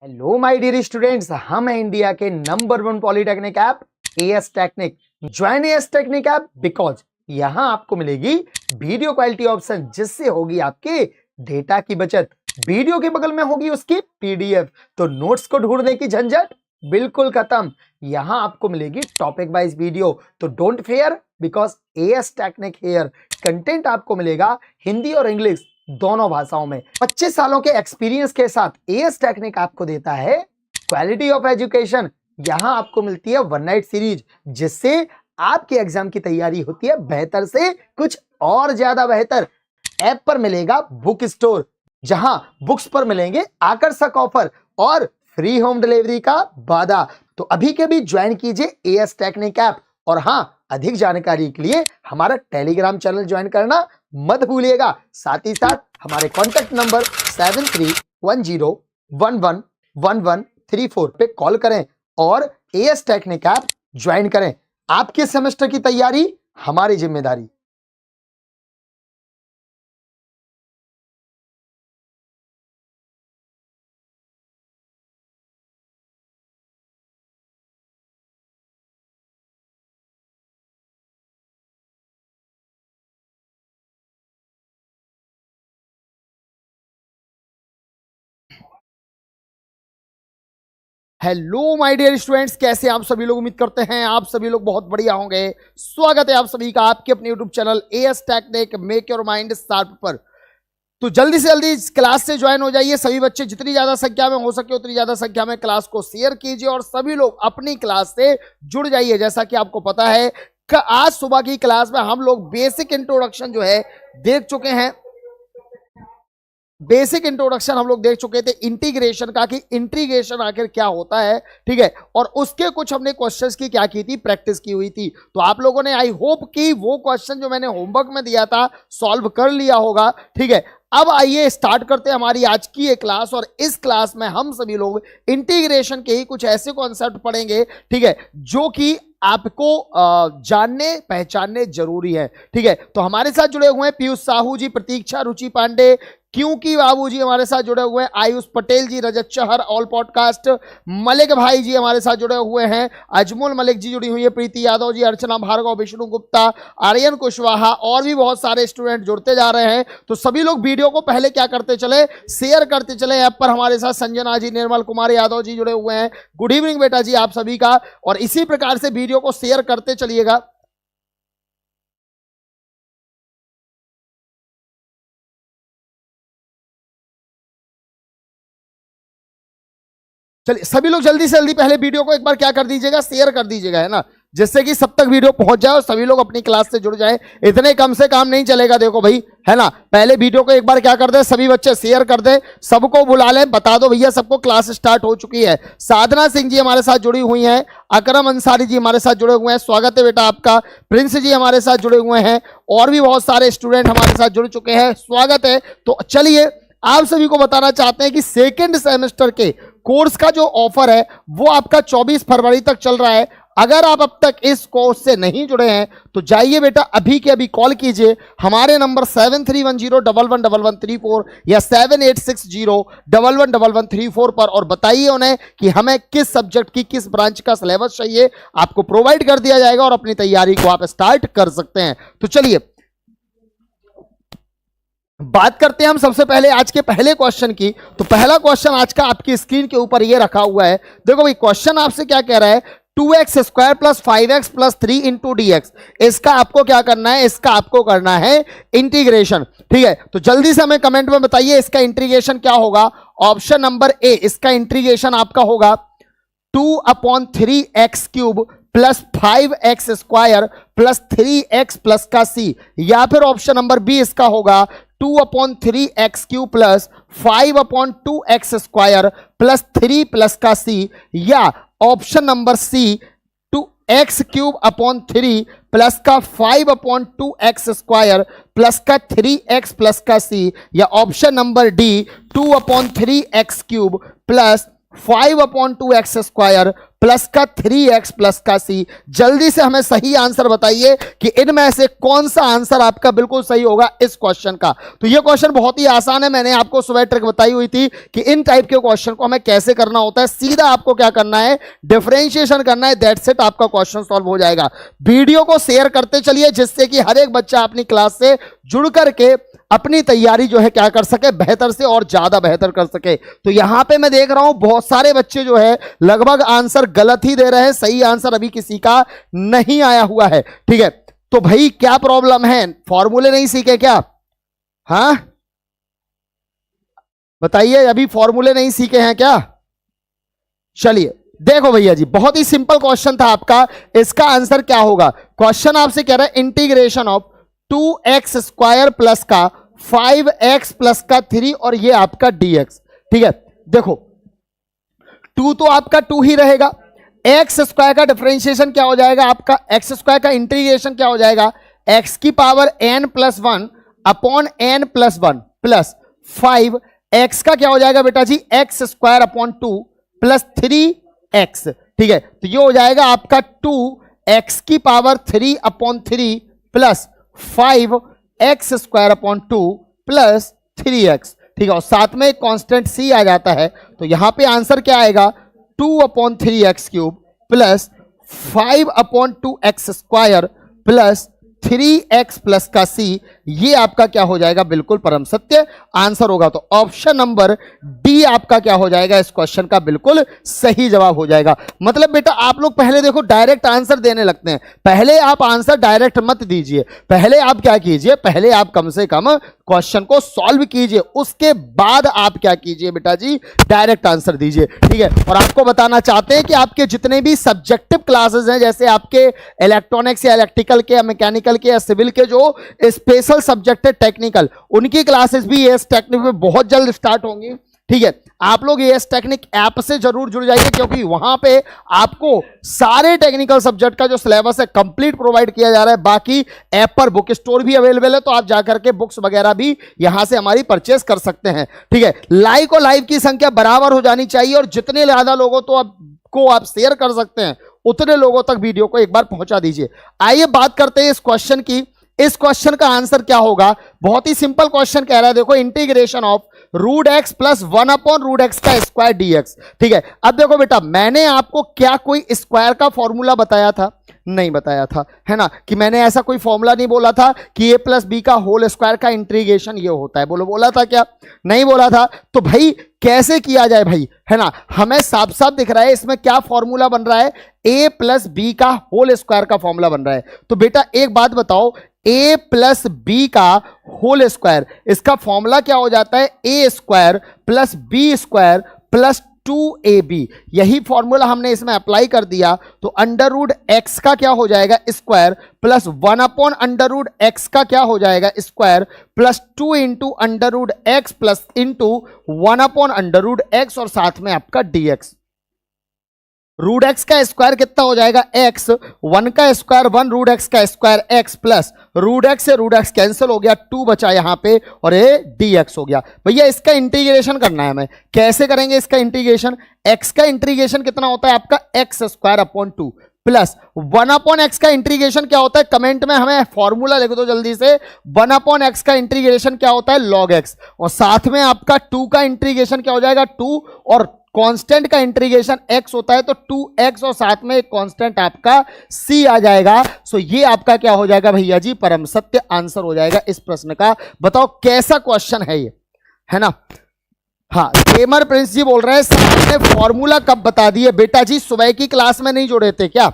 Hello my dear students, हम हैं India के number 1 polytechnic app A S technique. Join A S technique app because यहां आपको मिलेगी वीडियो क्वालिटी ऑप्शन, जिससे होगी आपके डेटा की बचत। वीडियो के बगल में होगी उसकी पीडीएफ, तो नोट्स को ढूंढने की झंझट बिल्कुल खत्म। यहां आपको मिलेगी टॉपिक वाइज वीडियो, तो don't fair because as technique here. Content आपको मिलेगा हिंदी और इंग्लिश दोनों भाषाओं में। 25 सालों के एक्सपीरियंस के साथ एएस टेक्निक आपको देता है क्वालिटी ऑफ एजुकेशन। यहां आपको मिलती है वन नाइट सीरीज, जिससे आपके एग्जाम की तैयारी होती है बेहतर से कुछ और ज्यादा बेहतर। ऐप पर मिलेगा बुक स्टोर, जहां बुक्स पर मिलेंगे आकर्षक ऑफर और फ्री होम डिलीवरी का वादा। तो अभी के भी ज्वाइन कीजिए एएस टेक्निक ऐप। और हां, अधिक जानकारी के लिए हमारा टेलीग्राम चैनल ज्वाइन करना मत भूलिएगा। साथ ही साथ हमारे कॉन्टैक्ट नंबर 7310111134 पे कॉल करें और एएस टेक्निक ऐप ज्वाइन करें। आपके सेमेस्टर की तैयारी हमारी जिम्मेदारी। हेलो माय डियर स्टूडेंट्स, कैसे आप सभी लोग? उम्मीद करते हैं आप सभी लोग बहुत बढ़िया होंगे। स्वागत है आप सभी का आपके अपने YouTube channel as technique make your mind sharp पर। तो जल्दी से जल्दी इस क्लास से ज्वाइन हो जाइए। सभी बच्चे जितनी ज्यादा संख्या में हो सके उतनी ज्यादा संख्या में क्लास को शेयर कीजिए और सभी लोग अपनी क्लास से जुड़ जाइए। जैसा कि आपको पता है कि आज सुबह की क्लास में हम लोग बेसिक इंट्रोडक्शन जो है देख चुके हैं। बेसिक इंट्रोडक्शन हम लोग देख चुके थे इंटीग्रेशन का, कि इंटीग्रेशन आखिर क्या होता है, ठीक है। और उसके कुछ हमने क्वेश्चंस की क्या की थी, प्रैक्टिस की हुई थी। तो आप लोगों ने आई होप कि वो क्वेश्चन जो मैंने होमवर्क में दिया था सॉल्व कर लिया होगा, ठीक है। अब आइए स्टार्ट करते हैं हमारी आज की ये क्लास। और इस क्लास में हम सभी लोग इंटीग्रेशन के ही कुछ ऐसे कॉन्सेप्ट पढ़ेंगे, ठीक है, जो कि आपको जानने पहचानने जरूरी है, ठीक है। तो हमारे साथ जुड़े हुए हैं पीयूष साहू जी, प्रतीक्षा रुचि पांडे, क्योंकि बाबू जी हमारे साथ जुड़े हुए हैं, आयुष पटेल जी, रजत चहर ऑल पॉडकास्ट, मलिक भाई जी हमारे साथ जुड़े हुए हैं, अजमुल मलिक जी जुड़ी हुई है, प्रीति यादव जी, अर्चना भार्गव, विष्णु गुप्ता, आर्यन कुशवाहा और भी बहुत सारे स्टूडेंट जुड़ते जा रहे हैं। तो सभी लोग वीडियो को पहले क्या करते चले, शेयर करते चले। ऐप पर हमारे साथ संजना जी, निर्मल कुमार यादव जी जुड़े हुए हैं। गुड इवनिंग बेटा जी आप सभी का। और इसी प्रकार से वीडियो को शेयर करते चलिएगा। चलिए सभी लोग जल्दी से जल्दी पहले वीडियो को एक बार क्या कर दीजिएगा, शेयर कर दीजिएगा, है ना, जिससे कि सब तक वीडियो पहुंच जाए और सभी लोग अपनी क्लास से जुड़ जाए। इतने कम से काम नहीं चलेगा, देखो भाई, है ना। पहले वीडियो को एक बार क्या कर दे, सभी बच्चे शेयर कर दे, सबको बुला लें, बता दो भैया सबको क्लास स्टार्ट हो चुकी है। साधना सिंह जी हमारे साथ जुड़ी हुई हैं, अकरम अंसारी जी हमारे साथ जुड़े हुए हैं, स्वागत है बेटा आपका। प्रिंस जी हमारे साथ जुड़े हुए हैं और भी बहुत सारे स्टूडेंट हमारे साथ जुड़ चुके हैं, स्वागत है। तो चलिए आप सभी को बताना चाहते हैं कि सेकेंड सेमेस्टर के कोर्स का जो ऑफर है वो आपका 24 फरवरी तक चल रहा है। अगर आप अब तक इस कोर्स से नहीं जुड़े हैं तो जाइए बेटा, अभी के अभी कॉल कीजिए हमारे नंबर 7310111134 या 7860111134 पर और बताइए उन्हें कि हमें किस सब्जेक्ट की किस ब्रांच का सिलेबस चाहिए, आपको प्रोवाइड कर दिया जाएगा और अपनी तैयारी को आप स्टार्ट कर सकते हैं। तो चलिए बात करते हैं हम सबसे पहले आज के पहले क्वेश्चन की। तो पहला क्वेश्चन आज का आपकी स्क्रीन के ऊपर ये रखा हुआ है। देखो भाई, क्वेश्चन आपसे क्या कह रहा है, 2x² + 5x + 3 × dx। इसका आपको क्या करना है, इसका आपको करना है इंटीग्रेशन, ठीक है। तो जल्दी से हमें कमेंट में बताइए इसका इंटीग्रेशन क्या होगा। ऑप्शन नंबर ए, इसका इंटीग्रेशन आपका होगा 2/3x³ + 5x² + 3x + का c, या फिर ऑप्शन नंबर बी इसका होगा 2/3x³ + 5/2x² + 3 + का c, या ऑप्शन नंबर सी 2x³ + का 5/2x² + का 3x + का c, या option number D 2/3x³ + 5/2x² plus का 3x प्लस का c। जल्दी से हमें सही आंसर बताइए कि इनमें से कौन सा आंसर आपका बिल्कुल सही होगा इस क्वेश्चन का। तो ये क्वेश्चन बहुत ही आसान है, मैंने आपको सुबह ट्रिक बताई हुई थी कि इन टाइप के क्वेश्चन को हमें कैसे करना होता है। सीधा आपको क्या करना है, डिफरेंशिएशन करना है, दैट्स इट, आपका क्वेश्चन सॉल्व हो जाएगा। वीडियो को शेयर करते चलिए जिससे कि हर एक बच्चा अपनी क्लास से जुड़ करके अपनी तैयारी जो है क्या कर सके, बेहतर से और ज्यादा बेहतर कर सके। तो यहां पे मैं देख रहा हूं बहुत सारे बच्चे जो है लगभग आंसर गलत ही दे रहे हैं, सही आंसर अभी किसी का नहीं आया हुआ है। ठीक है, तो भाई क्या प्रॉब्लम है, फॉर्मूले नहीं सीखे क्या? हाँ बताइए, अभी फॉर्मूले नहीं सीखे हैं क्या? चलिए देखो भैया जी, बहुत ही सिंपल क्वेश्चन था आपका। इसका आंसर क्या होगा? क्वेश्चन आपसे कह रहा है integration of 2x square plus का 5x प्लस का 3 और ये आपका dx। ठीक है, देखो 2 तो आपका 2 ही रहेगा, x स्क्वायर का डिफरेंशिएशन क्या हो जाएगा आपका, x स्क्वायर का इंटीग्रेशन क्या हो जाएगा, x की power n plus 1 upon n plus 1 plus 5 x का क्या हो जाएगा बेटा जी, x square upon 2 plus 3x। ठीक है, तो ये हो जाएगा आपका 2x की power 3 upon 3 plus 5x square upon 2 plus 3x। ठीक है, और साथ में एक कांस्टेंट c आ जाता है, तो यहां पे आंसर क्या आएगा, 2 upon 3x cube plus 5 upon 2x square plus 3x plus का c। ये आपका क्या हो जाएगा, बिल्कुल परम सत्य आंसर होगा। तो ऑप्शन नंबर डी आपका क्या हो जाएगा, इस क्वेश्चन का बिल्कुल सही जवाब हो जाएगा। मतलब बेटा आप लोग पहले देखो डायरेक्ट आंसर देने लगते हैं, पहले आप आंसर डायरेक्ट मत दीजिए, पहले आप क्या कीजिए, पहले आप कम से कम क्वेश्चन को सॉल्व कीजिए, उसके बाद आप क्या कीजिए बेटा जी, डायरेक्ट आंसर दीजिए। ठीक है, और आपको बताना चाहते हैं कि आपके जितने भी सब्जेक्टिव क्लासेस हैं, जैसे आपके इलेक्ट्रॉनिक्स या इलेक्ट्रिकल के या मैकेनिकल के या सिविल के जो स्पेशल सब्जेक्ट है टेक्निकल, उनकी क्लासेस भी एएस टेक्निक में बहुत जल्द स्टार्ट होंगी। ठीक है, आप लोग एएस टेक्निक ऐप से जरूर जुड़ जाइए, क्योंकि वहां पे आपको सारे टेक्निकल सब्जेक्ट का जो सिलेबस है कंप्लीट प्रोवाइड किया जा रहा है। बाकी ऐप पर बुक स्टोर भी अवेलेबल है, तो आप जाकर के बुक्स वगैरह भी यहां से हमारी परचेस कर सकते हैं। ठीक है, लाइक और लाइव की संख्या बराबर हो जानी चाहिए, और जितने ज्यादा लोगों तो आपको आप शेयर कर सकते हैं उतने लोगों तक वीडियो को एक बार पहुंचा दीजिए। आइए बात करते हैं इस क्वेश्चन की। इस क्वेश्चन का आंसर क्या होगा, बहुत ही सिंपल क्वेश्चन कह रहा है, देखो integration of root x plus 1 upon root x का स्क्वायर डीएक्स। ठीक है, अब देखो बेटा मैंने आपको क्या कोई स्क्वायर का फॉर्मूला बताया था? नहीं बताया था, है ना, कि मैंने ऐसा कोई फॉर्मूला नहीं बोला था कि ए प्लस बी का होल स्क्वायर का इंटीग्रेशन ये होता है, बोला था क्या? नहीं बोला था। तो भाई कैसे किया जाए भाई, है ना, हमें साफ साफ दिख रहा है इसमें क्या फॉर्मूला बन रहा है, ए प्लस बी का होल स्क्वायर का फॉर्मूला बन रहा है। तो बेटा एक बात बताओ, ए प्लस बी का होल स्क्वायर, इसका फॉर्मूला क्या हो जाता है, A square plus B square plus 2ab। यही फॉर्मूला हमने इसमें अप्लाई कर दिया, तो अंडर रूट एक्स का क्या हो जाएगा, square plus 1 upon under root x का क्या हो जाएगा, square plus 2 into under root x plus into 1 upon under root x, और साथ में आपका dx। रूट एक्स का स्क्वायर कितना हो जाएगा, एक्स, 1 का स्क्वायर 1, रूट एक्स का square x, plus root x से रूट एक्स कैंसिल हो गया, 2 बचा यहां पे, और ये dx हो गया। भैया इसका इंटीग्रेशन करना है हमें, कैसे करेंगे इसका इंटीग्रेशन? एक्स का इंटीग्रेशन कितना होता है आपका, x square upon 2 plus 1 upon x का इंटीग्रेशन क्या होता है, कमेंट में हमें फॉर्मूला लिख दो जल्दी से। 1 अपॉन एक्स का इंटीग्रेशन क्या होता है, लॉग एक्स, और साथ में आपका 2 का इंटीग्रेशन क्या हो जाएगा, 2, और कांस्टेंट का इंटीग्रेशन x होता है तो 2x, और साथ में एक कांस्टेंट आपका c आ जाएगा। सो ये आपका क्या हो जाएगा भैया जी, परम सत्य आंसर हो जाएगा इस प्रश्न का। बताओ कैसा क्वेश्चन है ये, है ना। हाँ, गेमर प्रिंस जी बोल रहे हैं सर ने फॉर्मूला कब बता दिए? बेटा जी सुबह की क्लास में नहीं जोड़े थे क्या?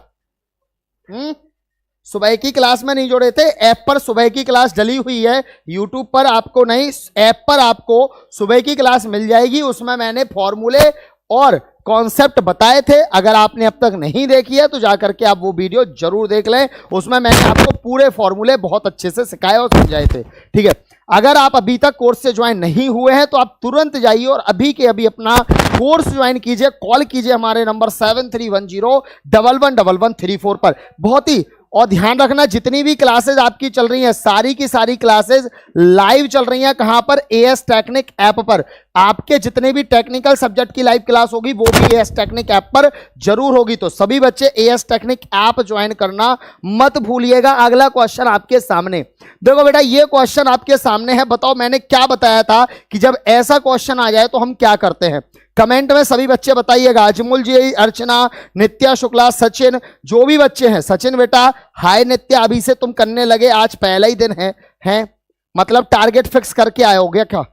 सुबह की क्लास में नहीं जोड़े थे? ऐप पर सुबह की क्लास डली हुई है, यूट्यूब पर आपको नहीं, ऐप पर आपको सुबह की क्लास मिल जाएगी, उसमें मैंने फॉर्मूले और कॉन्सेप्ट बताए थे। अगर आपने अब तक नहीं देखी है तो जाकर के आप वो वीडियो जरूर देख लें, उसमें मैंने आपको पूरे फॉर्मूले बहुत अच्छे से सिखाए और समझाए थे। ठीक है, अगर आप अभी तक कोर्स से ज्वाइन नहीं हुए हैं तो आप तुरंत जाइए और अभी के अभी अपना कोर्स ज्वाइन कीजिए। कॉल कीजिए हमारे नंबर 7310111134 पर। बहुत ही और ध्यान रखना जितनी भी क्लासेज आपकी चल रही हैं सारी की सारी क्लासेज लाइव चल रही हैं। कहां पर? एएस टेक्निक ऐप पर। आपके जितने भी टेक्निकल सब्जेक्ट की लाइव क्लास होगी वो भी एएस टेक्निक ऐप पर जरूर होगी। तो सभी बच्चे एएस टेक्निक ऐप ज्वाइन करना मत भूलिएगा। अगला क्वेश्चन आपके सामने देखो बेटा, ये क्वेश्चन आपके सामने है। बताओ मैंने क्या बताया था कि जब ऐसा क्वेश्चन आ जाए तो हम क्या करते हैं? कमेंट में सभी बच्चे बताइएगा। अजमुल जी, अर्चना, नित्या शुक्ला, सचिन, जो भी बच्चे हैं। सचिन बेटा हाय। नित्या अभी से तुम करने लगे, आज पहला ही दिन है मतलब टारगेट फिक्स करके आए हो गया क्या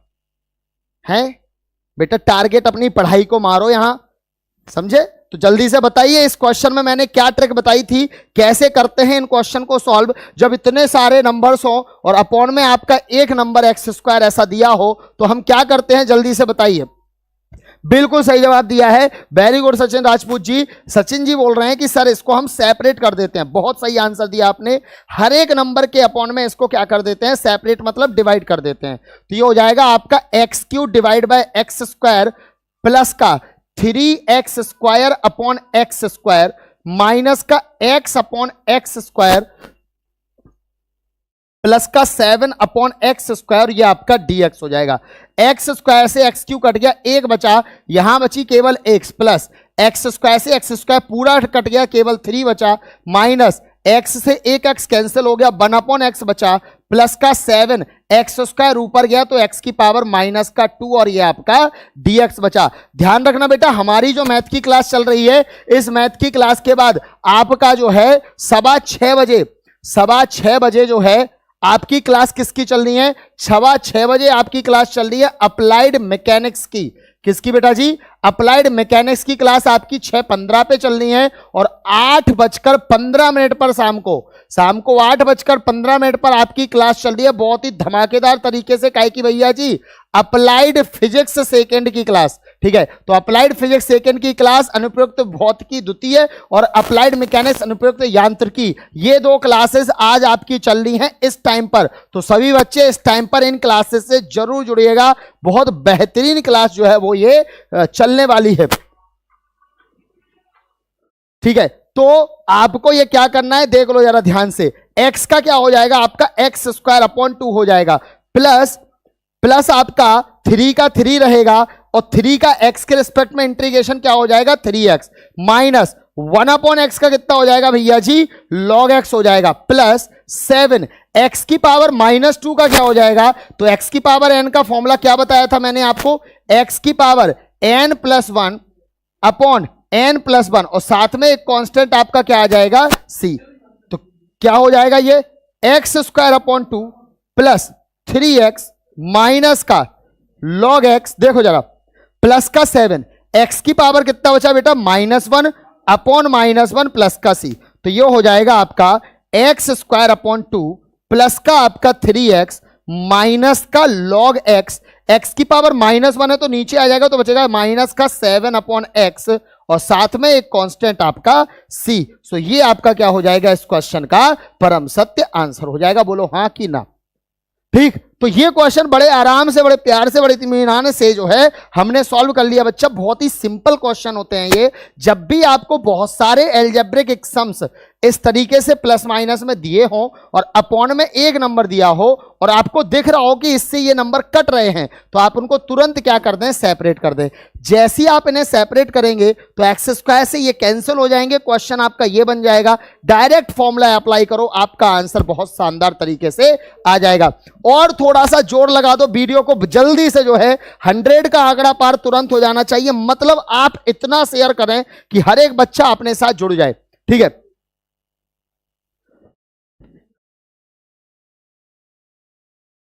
है बेटा? टारगेट अपनी पढ़ाई को मारो यहां, समझे? तो जल्दी से बताइए इस क्वेश्चन में मैंने क्या ट्रिक बताई थी, कैसे करते हैं इन क्वेश्चन को सॉल्व जब इतने सारे नंबर्स हो और अपॉन में आपका एक नंबर एक्स स्क्वायर ऐसा दिया हो तो हम क्या करते हैं? जल्दी से बताइए। बिल्कुल सही जवाब दिया है, वेरी गुड सचिन राजपूत जी। सचिन जी बोल रहे हैं कि सर इसको हम सेपरेट कर देते हैं। बहुत सही आंसर दिया आपने। हर एक नंबर के अपॉन में इसको क्या कर देते हैं? सेपरेट मतलब डिवाइड कर देते हैं। तो ये हो जाएगा आपका x cube divide by x square plus का 3x square upon x square minus का x upon x square plus का 7 अपॉन एक्स स्क्वायर, ये आपका dx हो जाएगा। एक्स स्क्वायर से एक्स क्यू कट गया, एक बचा, यहां बची केवल x प्लस एक्स स्क्वायर से एक्स स्क्वायर पूरा कट गया, केवल 3 बचा, माइनस x से एक x कैंसिल हो गया, 1 अपॉन एक्स बचा, प्लस का 7 एक्स स्क्वायर ऊपर गया तो x की पावर माइनस का 2 और ये आपका dx बचा। ध्यान रखना बेटा, हमारी जो मैथ की क्लास चल रही है इस मैथ की क्लास के बाद आपका जो है 6:15 बजे जो है आपकी क्लास किसकी चल रही है? 6:15 बजे आपकी क्लास चल रही है अप्लाइड मैकेनिक्स की। किसकी बेटा जी? अप्लाइड मैकेनिक्स की क्लास आपकी 6:15 पे चल रही है और 8:15 पर शाम को 8:15 पर आपकी क्लास चल रही है बहुत ही धमाकेदार तरीके से। काहे की भैया जी? अप्लाइड फिजिक्स सेकंड की क्लास। ठीक है, तो अप्लाइड फिजिक्स सेकंड की क्लास, अनुप्रयुक्त भौतिकी द्वितीय और अप्लाइड मैकेनिक्स अनुप्रयुक्त यांत्रिकी, ये 2 क्लासेस आज आपकी चल रही हैं इस टाइम पर। तो सभी बच्चे इस टाइम पर इन क्लासेस से जरूर जुड़िएगा। बहुत बेहतरीन क्लास जो है वो ये चलने वाली है। ठीक है, तो आपको ये क्या करना है देख लो जरा ध्यान से। x का क्या हो जाएगा? आपका एक्स स्क्वायर अपॉन 2 हो जाएगा, प्लस आपका 3 का 3 रहेगा और 3 का x के रिस्पेक्ट में इंटीग्रेशन क्या हो जाएगा? 3x माइनस 1 अपॉन एक्स का कितना हो जाएगा भैया जी? log x हो जाएगा, प्लस 7 x की पावर -2 का क्या हो जाएगा? तो x की पावर n का फॉर्मूला क्या बताया था मैंने आपको? x की power n plus 1 upon n plus 1 और साथ में एक कांस्टेंट आपका क्या आ जाएगा? c। तो क्या हो जाएगा ये? X square upon 2 plus 3x minus का log x, देखो जरा, प्लस का 7, x की पावर कितना बचा बेटा? -1 अपॉन -1 प्लस का c। तो ये हो जाएगा आपका एक्स स्क्वायर अपॉन 2 प्लस का आपका 3x माइनस का log x। x की पावर -1 है तो नीचे आ जाएगा तो बचेगा माइनस का 7 अपॉन एक्स और साथ में एक कांस्टेंट आपका c। सो ये आपका क्या हो जाएगा? इस क्वेश्चन का परम सत्य आंसर हो जाएगा। बोलो हाँ कि ना? ठीक, तो ये क्वेश्चन बड़े आराम से, बड़े प्यार से, बड़े इत्मीनान से जो है हमने सॉल्व कर लिया बच्चा। बहुत ही सिंपल क्वेश्चन होते हैं ये। जब भी आपको बहुत सारे एल्जेब्रिक एक्सम्स इस तरीके से प्लस माइनस में दिए हो और अपॉन में एक नंबर दिया हो और आपको दिख रहा हो कि इससे ये नंबर कट रहे हैं तो आप उनको तुरंत क्या कर दें? सेपरेट कर दें। जैसे ही आप इन्हें सेपरेट करेंगे तो एक्स स्क्वायर से ये कैंसिल हो जाएंगे, क्वेश्चन आपका ये बन जाएगा। डायरेक्ट फॉर्मूला अप्लाई करो, आपका आंसर बहुत शानदार तरीके से आ जाएगा। और थोड़ा सा जोर लगा दो, वीडियो को जल्दी से जो है 100 का आंकड़ा पार तुरंत हो जाना चाहिए। मतलब आप इतना शेयर करें कि हर एक बच्चा अपने साथ जुड़ जाए। ठीक है,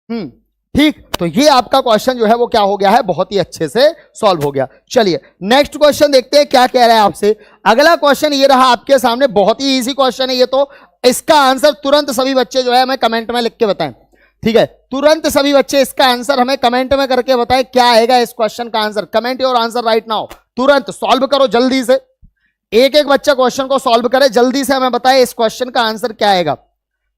ठीक, तो ये आपका क्वेश्चन जो है वो क्या हो गया है? बहुत ही अच्छे से सॉल्व हो गया। चलिए नेक्स्ट क्वेश्चन देखते हैं क्या कह रहा है आपसे। अगला क्वेश्चन ये रहा आपके सामने, बहुत ही इजी क्वेश्चन है ये। तो इसका आंसर तुरंत सभी बच्चे जो है हमें कमेंट में लिख के बताएं। ठीक है, तुरंत सभी बच्चे इसका आंसर हमें कमेंट में करके बताएं क्या आएगा इस क्वेश्चन का answer. Comment your answer right now. तुरंत सॉल्व करो जल्दी से, एक एक बच्चा क्वेश्चन को सॉल्व करे, जल्दी से हमें बताए इस क्वेश्चन का आंसर क्या आएगा।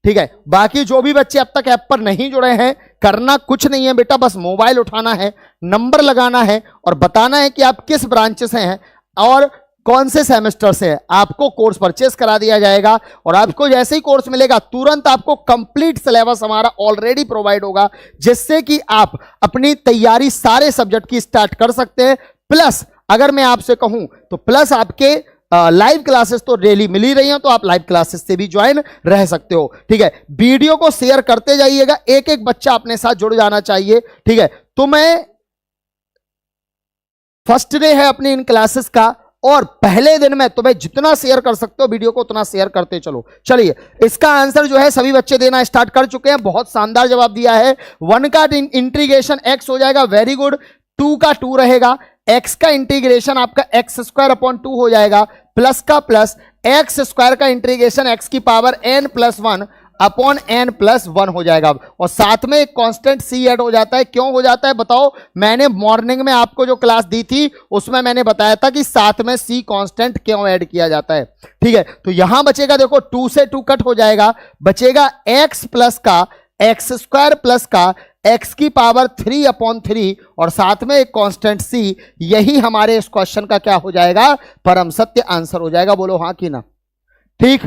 ठीक है, बाकी जो भी बच्चे अब तक ऐप पर नहीं जुड़े हैं, करना कुछ नहीं है बेटा, बस मोबाइल उठाना है, नंबर लगाना है और बताना है कि आप किस ब्रांच से हैं और कौन से सेमेस्टर से आपको कोर्स परचेस करा दिया जाएगा और आपको जैसे ही कोर्स मिलेगा तुरंत आपको कंप्लीट सिलेबस हमारा ऑलरेडी प्रोवाइड होगा, जिससे कि आप अपनी तैयारी सारे सब्जेक्ट की स्टार्ट कर सकते हैं। प्लस अगर मैं आपसे कहूं तो प्लस आपके लाइव क्लासेस तो डेली मिल ही रही हैं, तो आप लाइव क्लासेस से भी ज्वाइन रह सकते हो। ठीक है, वीडियो को शेयर करते जाइएगा, एक एक बच्चा अपने साथ जुड़ जाना चाहिए। ठीक है, तो मैं फर्स्ट डे है अपनी इन क्लासेस का और पहले दिन में तुम्हें जितना शेयर कर सकते हो वीडियो को उतना शेयर करते चलो। चलिए, इसका आंसर जो है सभी बच्चे देना स्टार्ट कर चुके हैं, बहुत शानदार जवाब दिया है। 1 का इंटीग्रेशन x हो जाएगा, वेरी गुड। 2 का 2 रहेगा, x का इंटीग्रेशन आपका x² हो जाएगा, प्लस का प्लस, x² का इंटीग्रेशन x की पावर n+1 अपॉन n+1 हो जाएगा, और साथ में एक कांस्टेंट c ऐड हो जाता है। क्यों हो जाता है बताओ? मैंने मॉर्निंग में आपको जो क्लास दी थी उसमें मैंने बताया था कि साथ में c कांस्टेंट क्यों ऐड किया जाता है। ठीक है, तो यहां बचेगा, देखो 2 से 2 कट हो जाएगा, बचेगा x प्लस का x² प्लस का x की पावर 3/3 और साथ में एक कांस्टेंट c। यही हमारे इस क्वेश्चन का क्या हो जाएगा? परम सत्य आंसर हो जाएगा। बोलो हाँ कि ना? ठीक,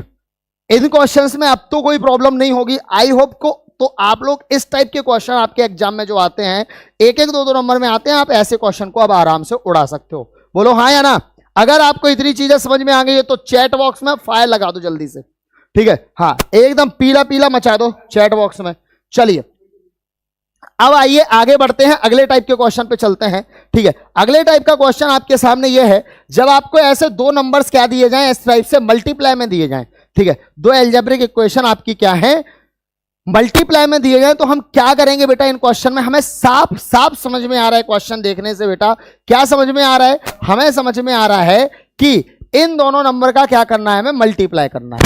इन क्वेश्चंस में अब तो कोई प्रॉब्लम नहीं होगी, आई होप को। तो आप लोग इस टाइप के क्वेश्चन आपके एग्जाम में जो आते हैं, 1-1, 2-2 नंबर में आते हैं, आप ऐसे क्वेश्चन को अब आराम से उड़ा सकते हो। बोलो हाँ या ना? अगर आपको इतनी चीजें समझ में आ गई है तो चैट बॉक्स में फायर लगा दो जल्दी से। ठीक है, हाँ, एकदम पीला पीला मचा दो चैट बॉक्स में। चलिए, अब आइए आगे बढ़ते हैं, अगले टाइप के क्वेश्चन पे चलते हैं। ठीक है, अगले टाइप का क्वेश्चन आपके सामने ये है, जब आपको ऐसे 2 नंबर्स क्या दिए जाएं, इस टाइप से मल्टीप्लाई में दिए जाएं। ठीक है, 2 अलजेब्रिक इक्वेशन आपकी क्या है? मल्टीप्लाई में दिए जाएं। तो हम क्या करेंगे बेटा इन क्वेश्चन में? हमें साफ साफ समझ में आ रहा है क्वेश्चन देखने से। बेटा क्या समझ में आ रहा है? हमें समझ में आ रहा है कि इन दोनों नंबर का क्या करना है? हमें मल्टीप्लाई करना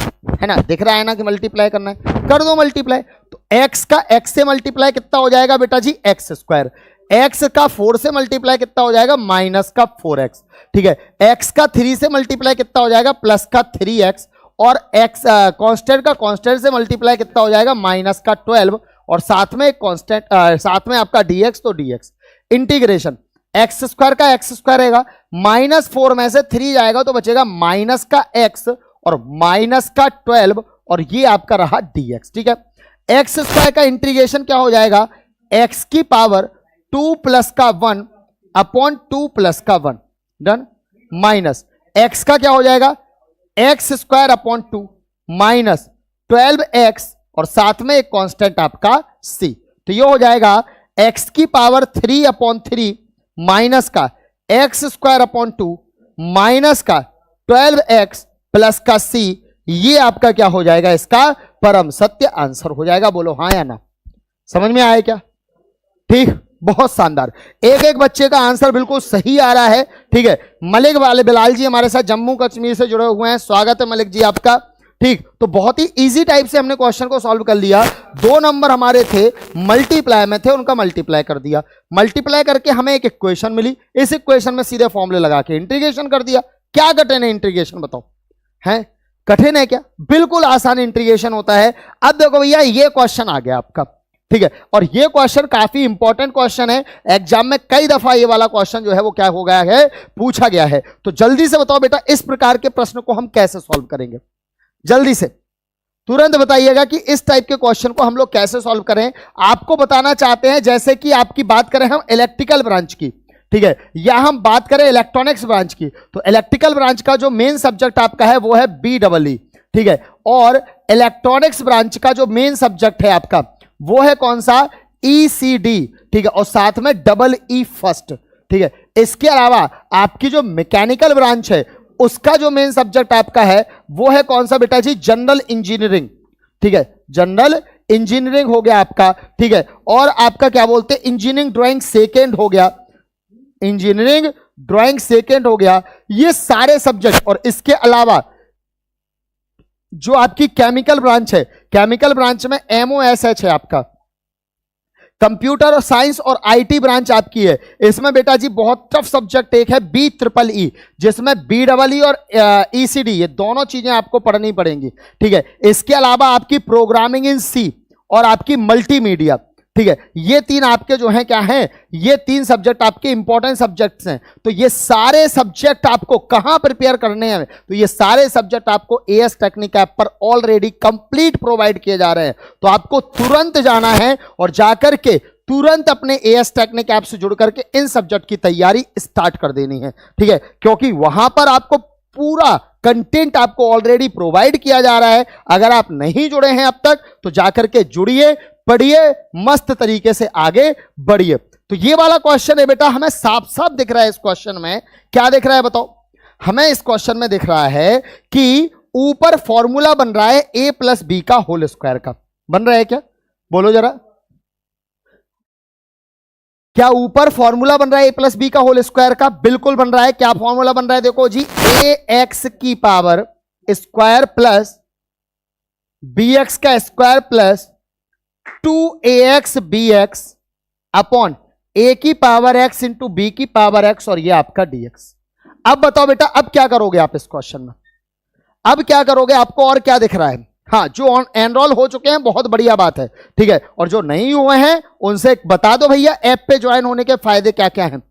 है ना? दिख रहा है ना कि मल्टीप्लाई करना है? कर दो मल्टीप्लाई। तो x का x से मल्टीप्लाई कितना हो जाएगा बेटा जी? x²। x का 4 से मल्टीप्लाई कितना हो जाएगा? माइनस का 4x। ठीक है, x का 3 से मल्टीप्लाई कितना हो जाएगा? प्लस का 3x। और x कांस्टेंट का कांस्टेंट से मल्टीप्लाई कितना हो जाएगा? माइनस का 12। और साथ में एक कांस्टेंट, साथ में आपका dx, तो dx इंटीग्रेशन x² का x² रहेगा, -4 में से 3 जाएगा तो बचेगा माइनस का x और माइनस का 12, और ये आपका रहा dx। ठीक है, x² का इंटीग्रेशन क्या हो जाएगा? x की पावर 2 प्लस का 1 अपॉन 2 प्लस का 1, डन। माइनस x का क्या हो जाएगा? x² अपॉन 2 माइनस 12x और साथ में एक कांस्टेंट आपका c। तो ये हो जाएगा x की पावर 3/3 माइनस का x² अपॉन 2 माइनस का 12x प्लस का c। ये आपका क्या हो जाएगा? इसका परम सत्य आंसर हो जाएगा। बोलो हाँ या ना? समझ में आया क्या? ठीक, बहुत शानदार। एक एक बच्चे का आंसर बिल्कुल सही आ रहा है। ठीक है, मलिक वाले बिलाल जी हमारे साथ जम्मू कश्मीर से जुड़े हुए हैं, स्वागत है मलिक जी आपका। ठीक, तो बहुत ही इजी टाइप से हमने क्वेश्चन को सॉल्व कर लिया। 2 नंबर हमारे थे मल्टीप्लाई में थे, उनका मल्टीप्लाई कर दिया। मल्टीप्लाई करके हमें एक इक्वेशन मिली, इस इक्वेशन में सीधे फॉर्मूले लगा के इंटीग्रेशन कर दिया। क्या कठिन है इंटीग्रेशन? बताओ, है कठिन है क्या? बिल्कुल आसान इंटीग्रेशन होता है। अब देखो भैया, ये क्वेश्चन आ गया आपका। ठीक है, और ये क्वेश्चन काफी इंपॉर्टेंट क्वेश्चन है, एग्जाम में कई दफा ये वाला क्वेश्चन जो है वो क्या हो गया है? पूछा गया है। तो जल्दी से बताओ बेटा, इस प्रकार के प्रश्न को हम कैसे सॉल्व करेंगे? जल्दी से तुरंत बताइएगा कि इस टाइप के क्वेश्चन को हम लोग कैसे सॉल्व करें। आपको बताना चाहते हैं, जैसे कि आपकी बात करें हम इलेक्ट्रिकल ब्रांच की, ठीक है, या हम बात करें इलेक्ट्रॉनिक्स ब्रांच की, तो इलेक्ट्रिकल ब्रांच का जो मेन सब्जेक्ट आपका है वो है BEE। ठीक है, और इलेक्ट्रॉनिक्स ब्रांच का जो मेन सब्जेक्ट है आपका वो है कौन सा? ECD। ठीक है, और साथ में EE फर्स्ट। ठीक है, इसके अलावा आपकी जो मैकेनिकल ब्रांच है उसका जो मेन सब्जेक्ट आपका है वो है कौन सा बेटा जी? General engineering. ठीक है, जनरल इंजीनियरिंग हो गया आपका। ठीक है, और आपका क्या बोलते हैं? इंजीनियरिंग ड्राइंग सेकेंड हो गया, इंजीनियरिंग ड्राइंग सेकेंड हो गया। ये सारे सब्जेक्ट, और इसके अलावा जो आपकी केमिकल ब्रांच है, केमिकल ब्रांच में MOSH है आपका, कंप्यूटर और साइंस और IT ब्रांच आपकी है। इसमें बेटा जी बहुत टफ सब्जेक्ट एक है BEEE, जिसमें BEE और ECD ये दोनों चीजें आपको पढ़नी पड़ेंगी। ठीक है, इसके अलावा आपकी प्रोग्रामिंग इन C और आपकी मल्टीमीडिया। ठीक है, ये तीन आपके जो हैं क्या हैं, ये तीन सब्जेक्ट आपके इंपॉर्टेंट सब्जेक्ट्स हैं। तो ये सारे सब्जेक्ट आपको कहां प्रिपेयर करने हैं, तो ये सारे सब्जेक्ट आपको एएस टेक्निक ऐप पर ऑलरेडी कंप्लीट प्रोवाइड किए जा रहे हैं। तो आपको तुरंत जाना है और जाकर के तुरंत अपने एएस टेक्निक ऐप से जुड़ करके इन सब्जेक्ट की तैयारी स्टार्ट कर देनी है। ठीक है, क्योंकि वहां पर आपको पूरा कंटेंट आपको ऑलरेडी प्रोवाइड किया जा रहा है। अगर आप नहीं जुड़े हैं अब तक तो जाकर के जुड़िए, पढ़िए, मस्त तरीके से आगे बढ़िए। तो ये वाला क्वेश्चन है बेटा, हमें साफ साफ दिख रहा है इस क्वेश्चन में, क्या दिख रहा है बताओ? हमें इस क्वेश्चन में दिख रहा है कि ऊपर फॉर्मूला बन रहा है a प्लस बी का होल स्क्वायर का। बन रहा है क्या, बोलो जरा, क्या ऊपर फॉर्मूला बन रहा है a प्लस बी का होल स्क्वायर का? बिल्कुल बन रहा है। क्या फॉर्मूला बन रहा है? देखो जी, ax की पावर स्क्वायर प्लस bx का square plus 2ax bx upon a की पावर x इंटू b की पावर x और ये आपका dx। अब बताओ बेटा, अब क्या करोगे आप इस क्वेश्चन में? अब क्या करोगे? आपको और क्या दिख रहा है? हाँ, जो एनरोल हो चुके हैं बहुत बढ़िया बात है, ठीक है, और जो नहीं हुए हैं उनसे बता दो भैया ऐप पे ज्वाइन होने के फायदे क्या क्या हैं,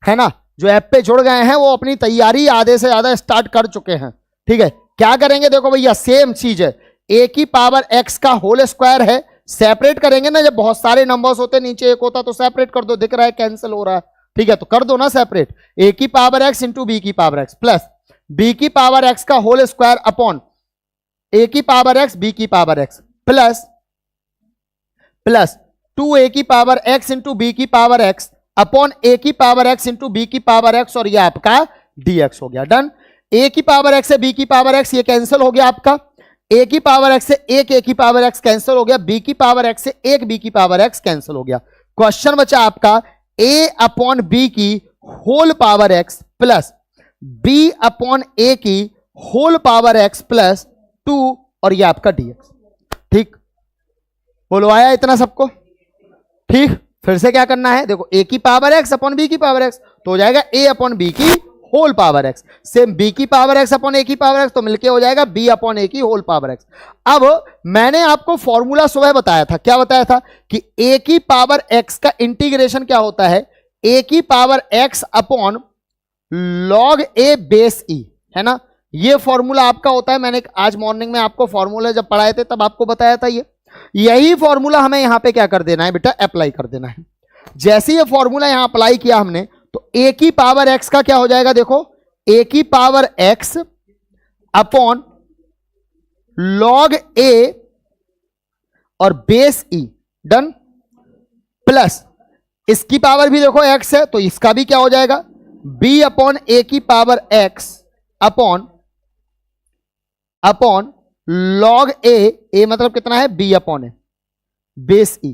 है ना। जो ऐप पे जुड़ गए हैं वो अपनी तैयारी आधे से ज्यादा स्टार्ट कर चुके हैं। ठीक है, क्या करेंगे? देखो भैया, सेम चीज है, a की पावर x का होल स्क्वायर है, सेपरेट करेंगे ना, जब बहुत सारे नंबर्स होते नीचे एक होता तो सेपरेट कर दो, दिख रहा है कैंसिल हो रहा है, ठीक है, तो कर दो ना सेपरेट। a की पावर x इंटू बी की पावर x प्लस b की पावर x का होल स्क्वायर अपॉन a की पावर x b की पावर x प्लस 2a की पावर x इंटू बी की पावर x अपॉन a की power x into B की power x और ये आपका dx हो गया। डन। a की पावर x से b की पावर x ये कैंसिल हो गया आपका, a की पावर x से एक a की पावर x कैंसिल हो गया, b की पावर x से एक b की पावर x कैंसिल हो गया। क्वेश्चन बचा आपका a अपॉन b की whole power x plus b upon a की होल पावर x प्लस 2 और ये आपका dx। ठीक, बोलो आया इतना सबको? ठीक, फिर से क्या करना है? देखो, a की पावर x अपॉन b की पावर x तो हो जाएगा a अपॉन b की whole power x, same b की पावर x अपॉन a की पावर x तो मिलके हो जाएगा b अपॉन a की होल पावर x। अब मैंने आपको फॉर्मूला सुबह बताया था, क्या बताया था कि a की पावर x का इंटीग्रेशन क्या होता है, a की power x upon log a base e, है ना। ये फॉर्मूला आपका होता है, मैंने आज मॉर्निंग में आपको फॉर्मूला जब पढ़ाए थे तब आपको बताया था। यही फॉर्मूला हमें यहां पे क्या कर देना है बेटा, अप्लाई कर देना है। जैसे ये फॉर्मूला यहां अप्लाई किया हमने तो a की पावर x का क्या हो जाएगा? देखो, a की power x upon log a और बेस e, डन, प्लस इसकी पावर भी देखो x है तो इसका भी क्या हो जाएगा, b अपॉन a की power x upon log a मतलब कितना है, b अपॉन ए बेस e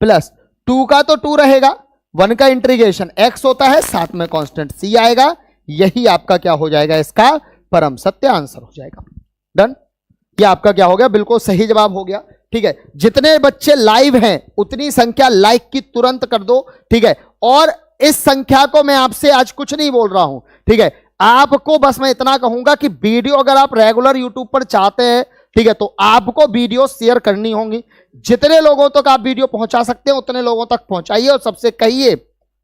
प्लस 2 का तो 2 रहेगा, 1 का इंटीग्रेशन x होता है, साथ में कांस्टेंट c आएगा। यही आपका क्या हो जाएगा, इसका परम सत्य आंसर हो जाएगा। डन, ये आपका क्या हो गया, बिल्कुल सही जवाब हो गया। ठीक है, जितने बच्चे लाइव हैं उतनी संख्या लाइक की तुरंत कर दो। ठीक है, और इस संख्या को मैं आपसे आज कुछ नहीं बोल रहा हूं, ठीक है, आपको बस मैं इतना कहूंगा कि वीडियो अगर आप रेगुलर यूट्यूब पर चाहते हैं, ठीक है, तो आपको वीडियो शेयर करनी होंगी। जितने लोगों तक आप वीडियो पहुंचा सकते हैं उतने लोगों तक पहुंचाइए और सबसे कहिए,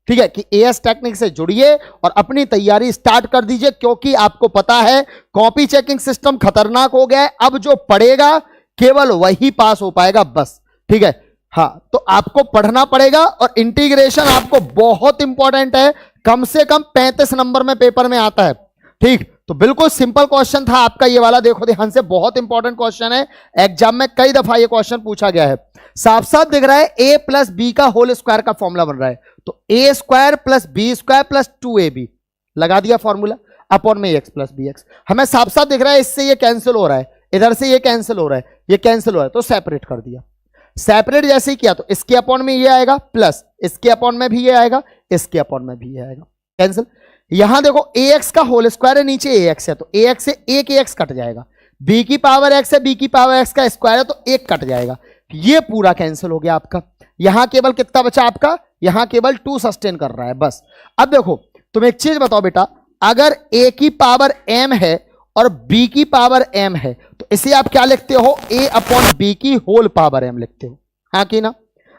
ठीक है, कि एएस टेक्निक से जुड़िए और अपनी तैयारी स्टार्ट कर दीजिए, क्योंकि आपको पता है कॉपी चेकिंग सिस्टम खतरनाक हो गया है। अब जो पढ़ेगा केवल वही पास हो पाएगा बस। ठीक है, हाँ, तो आपको पढ़ना पड़ेगा और इंटीग्रेशन आपको बहुत इंपॉर्टेंट है, कम से कम 35 नंबर में पेपर में आता है। ठीक, तो बिल्कुल सिंपल क्वेश्चन था आपका ये वाला, देखो ध्यान से, बहुत इंपॉर्टेंट क्वेश्चन है, एग्जाम में कई दफा ये क्वेश्चन पूछा गया है। साफ साफ दिख रहा है a प्लस बी का होल स्क्वायर का फॉर्मूला बन रहा है, तो a square plus B square plus 2ab लगा दिया फॉर्मूला अपॉन में x प्लस bx। हमें साफ साफ दिख रहा है इससे ये कैंसिल हो रहा है, इधर से ये कैंसिल हो रहा है, ये कैंसिल हो रहा है, तो सेपरेट कर दिया। सेपरेट जैसे ही किया तो इसके अपॉन में ये आएगा प्लस इसके अपॉन में भी ये आएगा, इसके अपॉन में भी ये आएगा, कैंसिल। यहां देखो ax का होल स्क्वायर है, नीचे ax है तो ax से एक ax कट जाएगा, b की पावर x है, b की पावर x का स्क्वायर है तो एक कट जाएगा, ये पूरा कैंसिल हो गया आपका। यहां केवल कितना बचा आपका, यहां केवल 2 सस्टेन कर रहा है बस। अब देखो तुम एक चीज बताओ बेटा, अगर a की पावर m है और b की पावर m है तो इसे आप क्या लिखते हो, a अपॉन b की होल पावर m लिखते हो, हाँ कि ना।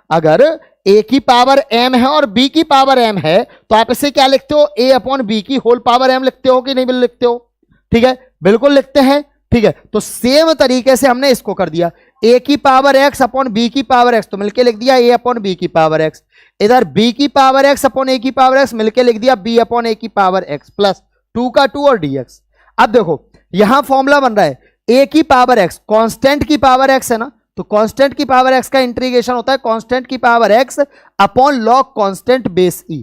अगर a की पावर m है और b की पावर m है तो आप इसे क्या लिखते हो, a अपॉन b की होल पावर m लिखते हो कि नहीं लिखते हो? ठीक है, बिल्कुल लिखते हैं। ठीक है, तो सेम तरीके से हमने इसको कर दिया, a की पावर x अपॉन b की पावर x, तो मिलके लिख दिया a अपॉन b की पावर x। इधर b की पावर x अपॉन a की पावर x मिलके लिख दिया b अपॉन a की पावर x प्लस 2 का 2 और dx। अब देखो यहां फॉर्मूला बन रहा है a की पावर x, कांस्टेंट की पावर x है ना, तो कांस्टेंट की पावर x का इंटीग्रेशन होता है कांस्टेंट की power x upon log constant base e।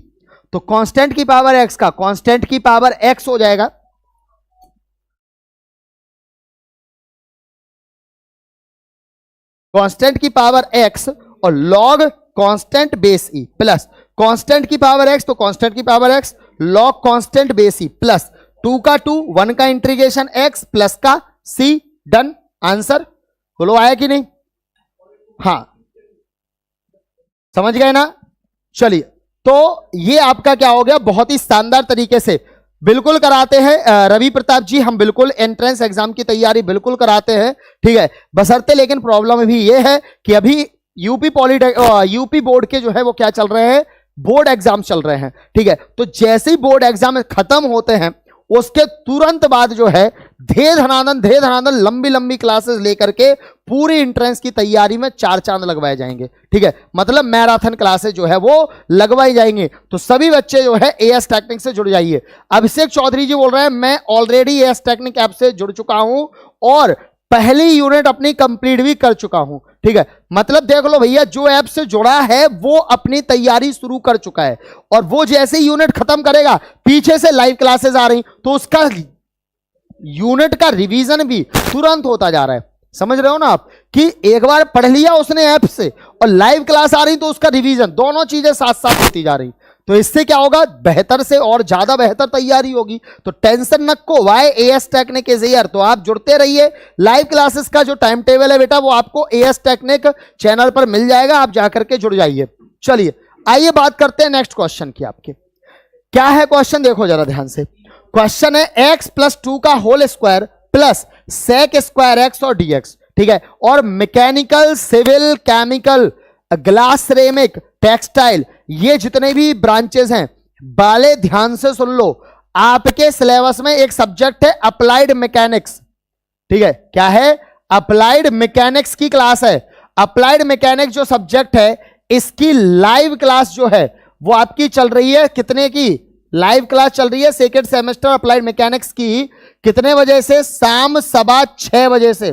तो कांस्टेंट की पावर x का कांस्टेंट की पावर x हो जाएगा, कांस्टेंट की पावर x और log constant base e plus constant की पावर x, तो कांस्टेंट की power x log constant base e plus 2 का 2, 1 का इंटीग्रेशन x प्लस का c। डन, आंसर बोलो आया कि नहीं? हाँ, समझ गए ना? चलिए, तो ये आपका क्या हो गया, बहुत ही शानदार तरीके से बिल्कुल कराते हैं रवि प्रताप जी, हम बिल्कुल एंट्रेंस एग्जाम की तैयारी बिल्कुल कराते हैं। ठीक है, बशर्ते लेकिन प्रॉब्लम भी ये है कि अभी यूपी बोर्ड के जो है वो क्या चल रहे हैं, बोर्ड एग्जाम चल रहे हैं। ठीक है, तो जैसे ही बोर्ड एग्जाम खत्म होते हैं उसके तुरंत बाद जो है धे धनादन लंबी लंबी क्लासेस लेकर के पूरी एंट्रेंस की तैयारी में 4 चांद लगवाए जाएंगे। ठीक है, मतलब मैराथन क्लासेस जो है वो लगवाई जाएंगी। तो सभी बच्चे जो है एएस टेक्निक से जुड़ जाइए। अभिषेक चौधरी जी बोल रहे हैं मैं ऑलरेडी एएस टेक्निक ऐप से जुड़ चुका हूं और पहली यूनिट अपनी कंप्लीट भी कर चुका हूं। ठीक है, मतलब देख लो भैया, जो ऐप से जुड़ा है वो अपनी तैयारी शुरू कर चुका है और वो जैसे ही यूनिट खत्म करेगा पीछे से लाइव क्लासेस आ रही तो उसका यूनिट का रिवीजन भी तुरंत होता जा रहा है। समझ रहे हो ना आप, कि एक बार पढ़ लिया उसने ऐप से और लाइव क्लास आ रही तो उसका रिवीजन, दोनों चीजें साथ साथ होती जा रही। तो इससे क्या होगा, बेहतर से और ज्यादा बेहतर तैयारी होगी। तो टेंशन नको, why A S technique is here. तो आप जुड़ते रहिए। लाइव क्लासेस का जो टाइम टेबल है बेटा वो आपको एएस टेक्निक चैनल पर मिल जाएगा, आप जाकर के जुड़ जाइए। चलिए आइए बात करते हैं नेक्स्ट क्वेश्चन की। आपके क्या है क्वेश्चन, देखो जरा ध्यान से। क्वेश्चन है x प्लस 2 का whole square plus sec square x और dx। ठीक है, और mechanical, civil, chemical, glass, ceramic, textile, ये जितने भी ब्रांचेस हैं बाले ध्यान से सुन लो। आपके सिलेबस में एक सब्जेक्ट है अप्लाइड मैकेनिक्स। ठीक है, क्या है, अप्लाइड मैकेनिक्स की क्लास है। अप्लाइड मैकेनिक्स जो सब्जेक्ट है इसकी लाइव क्लास जो है वो आपकी चल रही है, कितने की लाइव क्लास चल रही है सेकेंड सेमेस्टर अप्लाइड मैकेनिक्स की, कितने बजे से, शाम 6:15 बजे से।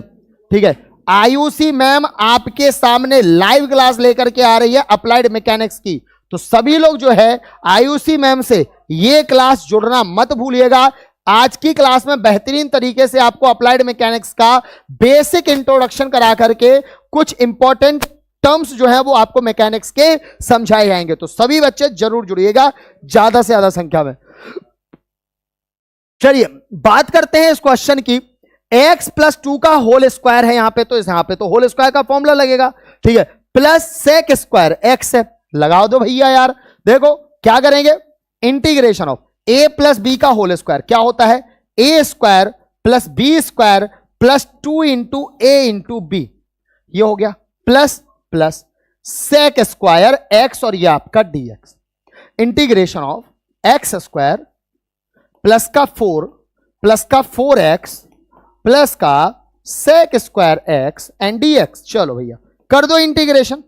ठीक है, आयुषी मैम आपके सामने लाइव क्लास लेकर के आ रही है अप्लाइड मैकेनिक्स की। तो सभी लोग जो है आयुषी मैम से ये क्लास जुड़ना मत भूलिएगा। आज की क्लास में बेहतरीन तरीके से आपको अप्लाइड मैकेनिक्स का बेसिक इंट्रोडक्शन करा करके कुछ इंपॉर्टेंट टर्म्स जो है वो आपको मैकेनिक्स के समझाए जाएंगे। तो सभी बच्चे जरूर जुड़िएगा ज्यादा से ज्यादा संख्या में। चलिए बात करते हैं इस क्वेश्चन की। x प्लस 2 का होल स्क्वायर है यहां पे, तो यहां पे तो होल स्क्वायर का फॉर्मूला लगेगा। ठीक है, प्लस सेक स्क्वायर x है, लगा दो भैया यार। देखो क्या करेंगे, integration of a plus B का होल स्क्वायर क्या होता है, a square plus B square plus 2 into a into b, ये हो गया plus plus sec square x और ये आपका dx, integration of x square plus का 4 प्लस का 4x प्लस का sec square x and dx। चलो भैया कर दो इंटीग्रेशन।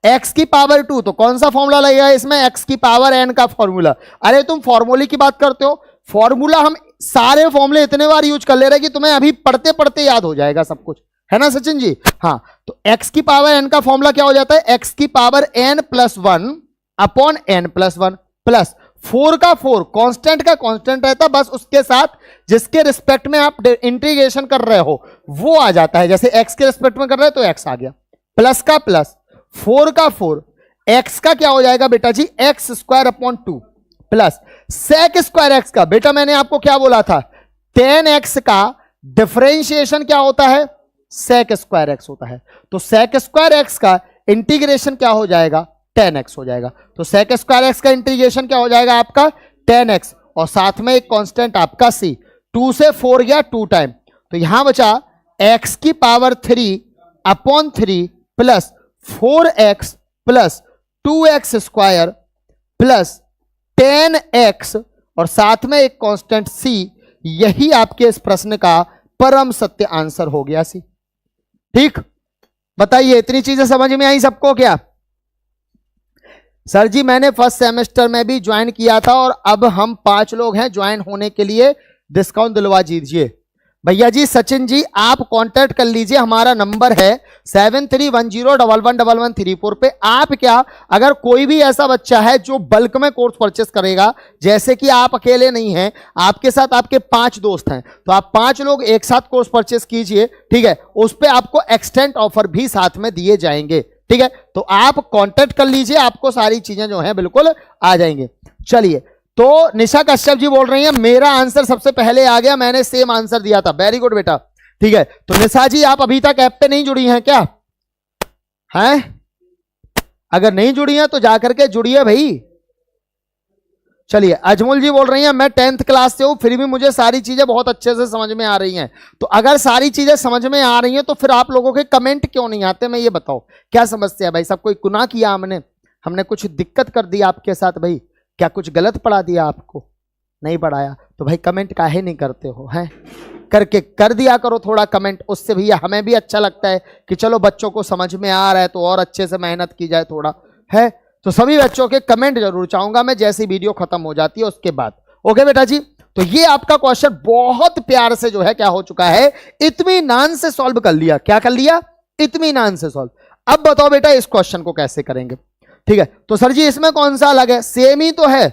x की पावर 2, तो कौन सा फॉर्मूला लगेगा इसमें, x की पावर n का फॉर्मूला। अरे तुम फॉर्मूले की बात करते हो, फॉर्मूला हम सारे फॉर्मूले इतने बार यूज कर ले रहे कि तुम्हें अभी पढ़ते पढ़ते याद हो जाएगा सब कुछ, है ना सचिन जी। हाँ, तो x की पावर n का फॉर्मूला क्या हो जाता है, x की power n plus 1 upon n plus 1 plus 4 का 4 कांस्टेंट का कांस्टेंट रहता, बस उसके साथ जिसके रिस्पेक्ट में आप इंटीग्रेशन कर रहे हो वो आ जाता है। जैसे x के रिस्पेक्ट में कर रहे हो तो x आ गया, प्लस का प्लस 4 का 4, x का क्या हो जाएगा बेटा जी, x square upon 2 plus sec square x का, बेटा मैंने आपको क्या बोला था, 10x का डिफरेंशिएशन क्या होता है, सेक स्क्वायर x होता है। तो सेक स्क्वायर x का इंटीग्रेशन क्या हो जाएगा, 10x हो जाएगा। तो सेक स्क्वायर x का इंटीग्रेशन क्या हो जाएगा आपका 10x, और साथ में एक कांस्टेंट आपका c, 2 से 4 गया 2 टाइम, तो यहां बचा x की power 3 upon 3 plus 4x plus 2x² plus 10x और साथ में एक कांस्टेंट c, यही आपके इस प्रश्न का परम सत्य आंसर हो गया सी। ठीक, बताइए इतनी चीजें समझ में आई सबको क्या? सर जी मैंने फर्स्ट सेमेस्टर में भी ज्वाइन किया था और अब हम 5 लोग हैं, ज्वाइन होने के लिए डिस्काउंट दिलवा दीजिए। भैया जी सचिन जी आप कांटेक्ट कर लीजिए, हमारा नंबर है 7310111134 पे। आप क्या, अगर कोई भी ऐसा बच्चा है जो बल्क में कोर्स परचेस करेगा, जैसे कि आप अकेले नहीं हैं, आपके साथ आपके 5 दोस्त हैं, तो आप 5 लोग एक साथ कोर्स परचेस कीजिए, ठीक है, उस पर आपको एक्सटेंट ऑफर भी साथ में दिए जाएंगे। ठीक है, तो आप कांटेक्ट कर लीजिए, आपको सारी चीजें जो है बिल्कुल आ जाएंगे। चलिए, तो निशा कश्यप जी बोल रही हैं मेरा आंसर सबसे पहले आ गया, मैंने सेम आंसर दिया था। वेरी गुड बेटा। ठीक है, तो निशा जी आप अभी तक ऐप पे नहीं जुड़ी हैं क्या? हैं? अगर नहीं जुड़ी हैं तो जाकर के जुड़िए भाई। चलिए, अजमल जी बोल रही हैं मैं 10th क्लास से हूं, फिर भी मुझे सारी चीजें बहुत अच्छे से समझ में आ रही हैं। तो अगर सारी चीजें समझ में आ रही हैं तो फिर आप लोगों के कमेंट क्यों नहीं आते? मैं ये बताओ क्या समस्या है भाई? सब कोई गुनाह किया हमने कुछ दिक्कत कर दी आपके साथ भाई? क्या कुछ गलत पढ़ा दिया आपको? नहीं पढ़ाया तो भाई कमेंट काहे नहीं करते हो? हैं करके कर दिया करो थोड़ा कमेंट, उससे भैया हमें भी अच्छा लगता है कि चलो बच्चों को समझ में आ रहा है तो और अच्छे से मेहनत की जाए थोड़ा, है। तो सभी बच्चों के कमेंट जरूर चाहूंगा मैं जैसी वीडियो खत्म हो जाती है उसके बाद। ओके बेटा जी, तो ये आपका क्वेश्चन बहुत प्यार से जो है क्या हो चुका है, इत्मीनान से सॉल्व कर लिया। क्या कर लिया? इत्मीनान से सॉल्व। अब बताओ बेटा इस क्वेश्चन को कैसे करेंगे? ठीक है, तो सर जी इसमें कौन सा अलग है? सेम ही तो है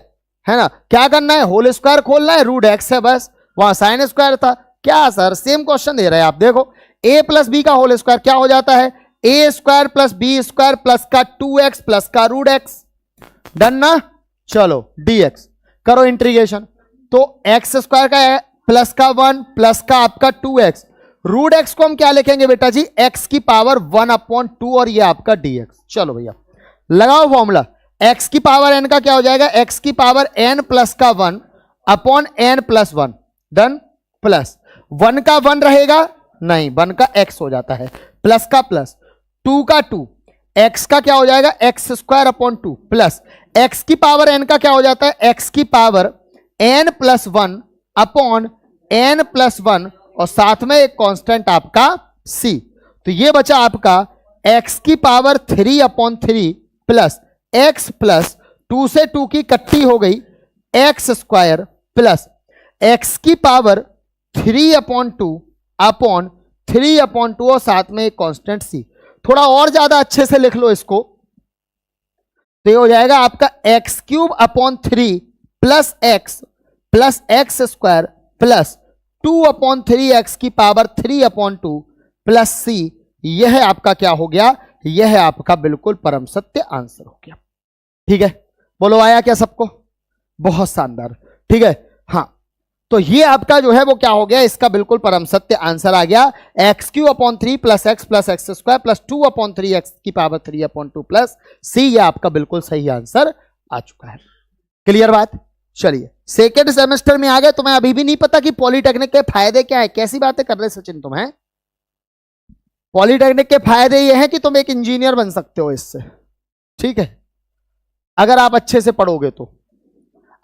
ना? क्या करना है? होल स्क्वायर खोलना है, रूट एक्स है बस, वहां साइन स्क्वायर था। क्या सर सेम क्वेश्चन दे रहे हैं आप? देखो a प्लस बी का होल स्क्वायर क्या हो जाता है? A square plus B square plus का 2x प्लस का रूट एक्स। डन ना? चलो dx करो इंटीग्रेशन, तो एक्स स्क्वायर का है प्लस का 1 प्लस का आपका 2x, रूट एक्स को हम क्या लिखेंगे बेटा जी? x की पावर 1/2 और ये आपका dx। चलो भैया लगाओ फॉर्मूला, x की पावर n का क्या हो जाएगा? x की पावर n प्लस का 1/n प्लस 1। डन, प्लस 1 का 1 रहेगा नहीं, 1 का x हो जाता है, प्लस का प्लस 2 का 2, x का क्या हो जाएगा? x²/2 प्लस x की पावर n का क्या हो जाता है? x की power n plus 1/n plus 1 और साथ में एक कांस्टेंट आपका c। तो ये बचा आपका x की पावर 3/3 प्लस x प्लस 2 से 2 की कट्टी हो गई x² प्लस x की पावर 3/2 और साथ में एक कांस्टेंट c। थोड़ा और ज्यादा अच्छे से लिख लो इसको, तो ये हो जाएगा आपका x³ plus x square plus 2/3x की पावर 3/2 प्लस c। यह आपका क्या हो गया? यह आपका बिल्कुल परम सत्य आंसर हो गया। ठीक है, बोलो आया क्या सबको? बहुत शानदार। ठीक है, हाँ, तो ये आपका जो है वो क्या हो गया? इसका बिल्कुल परम सत्य आंसर आ गया x³ plus x plus x² plus 2/3x की पावर 3/2 प्लस c। ये आपका बिल्कुल सही आंसर आ चुका है। क्लियर बात? चलिए, सेकेंड सेमेस्टर में आ गए, तुम्हें अभी भी नहीं पता कि पॉलिटेक्निक के फायदे क्या है? कैसी बातें कर रहे सचिन तुम? हैं पॉलिटेक्निक के फायदे ये हैं कि तुम एक इंजीनियर बन सकते हो इससे। ठीक है, अगर आप अच्छे से पढ़ोगे तो।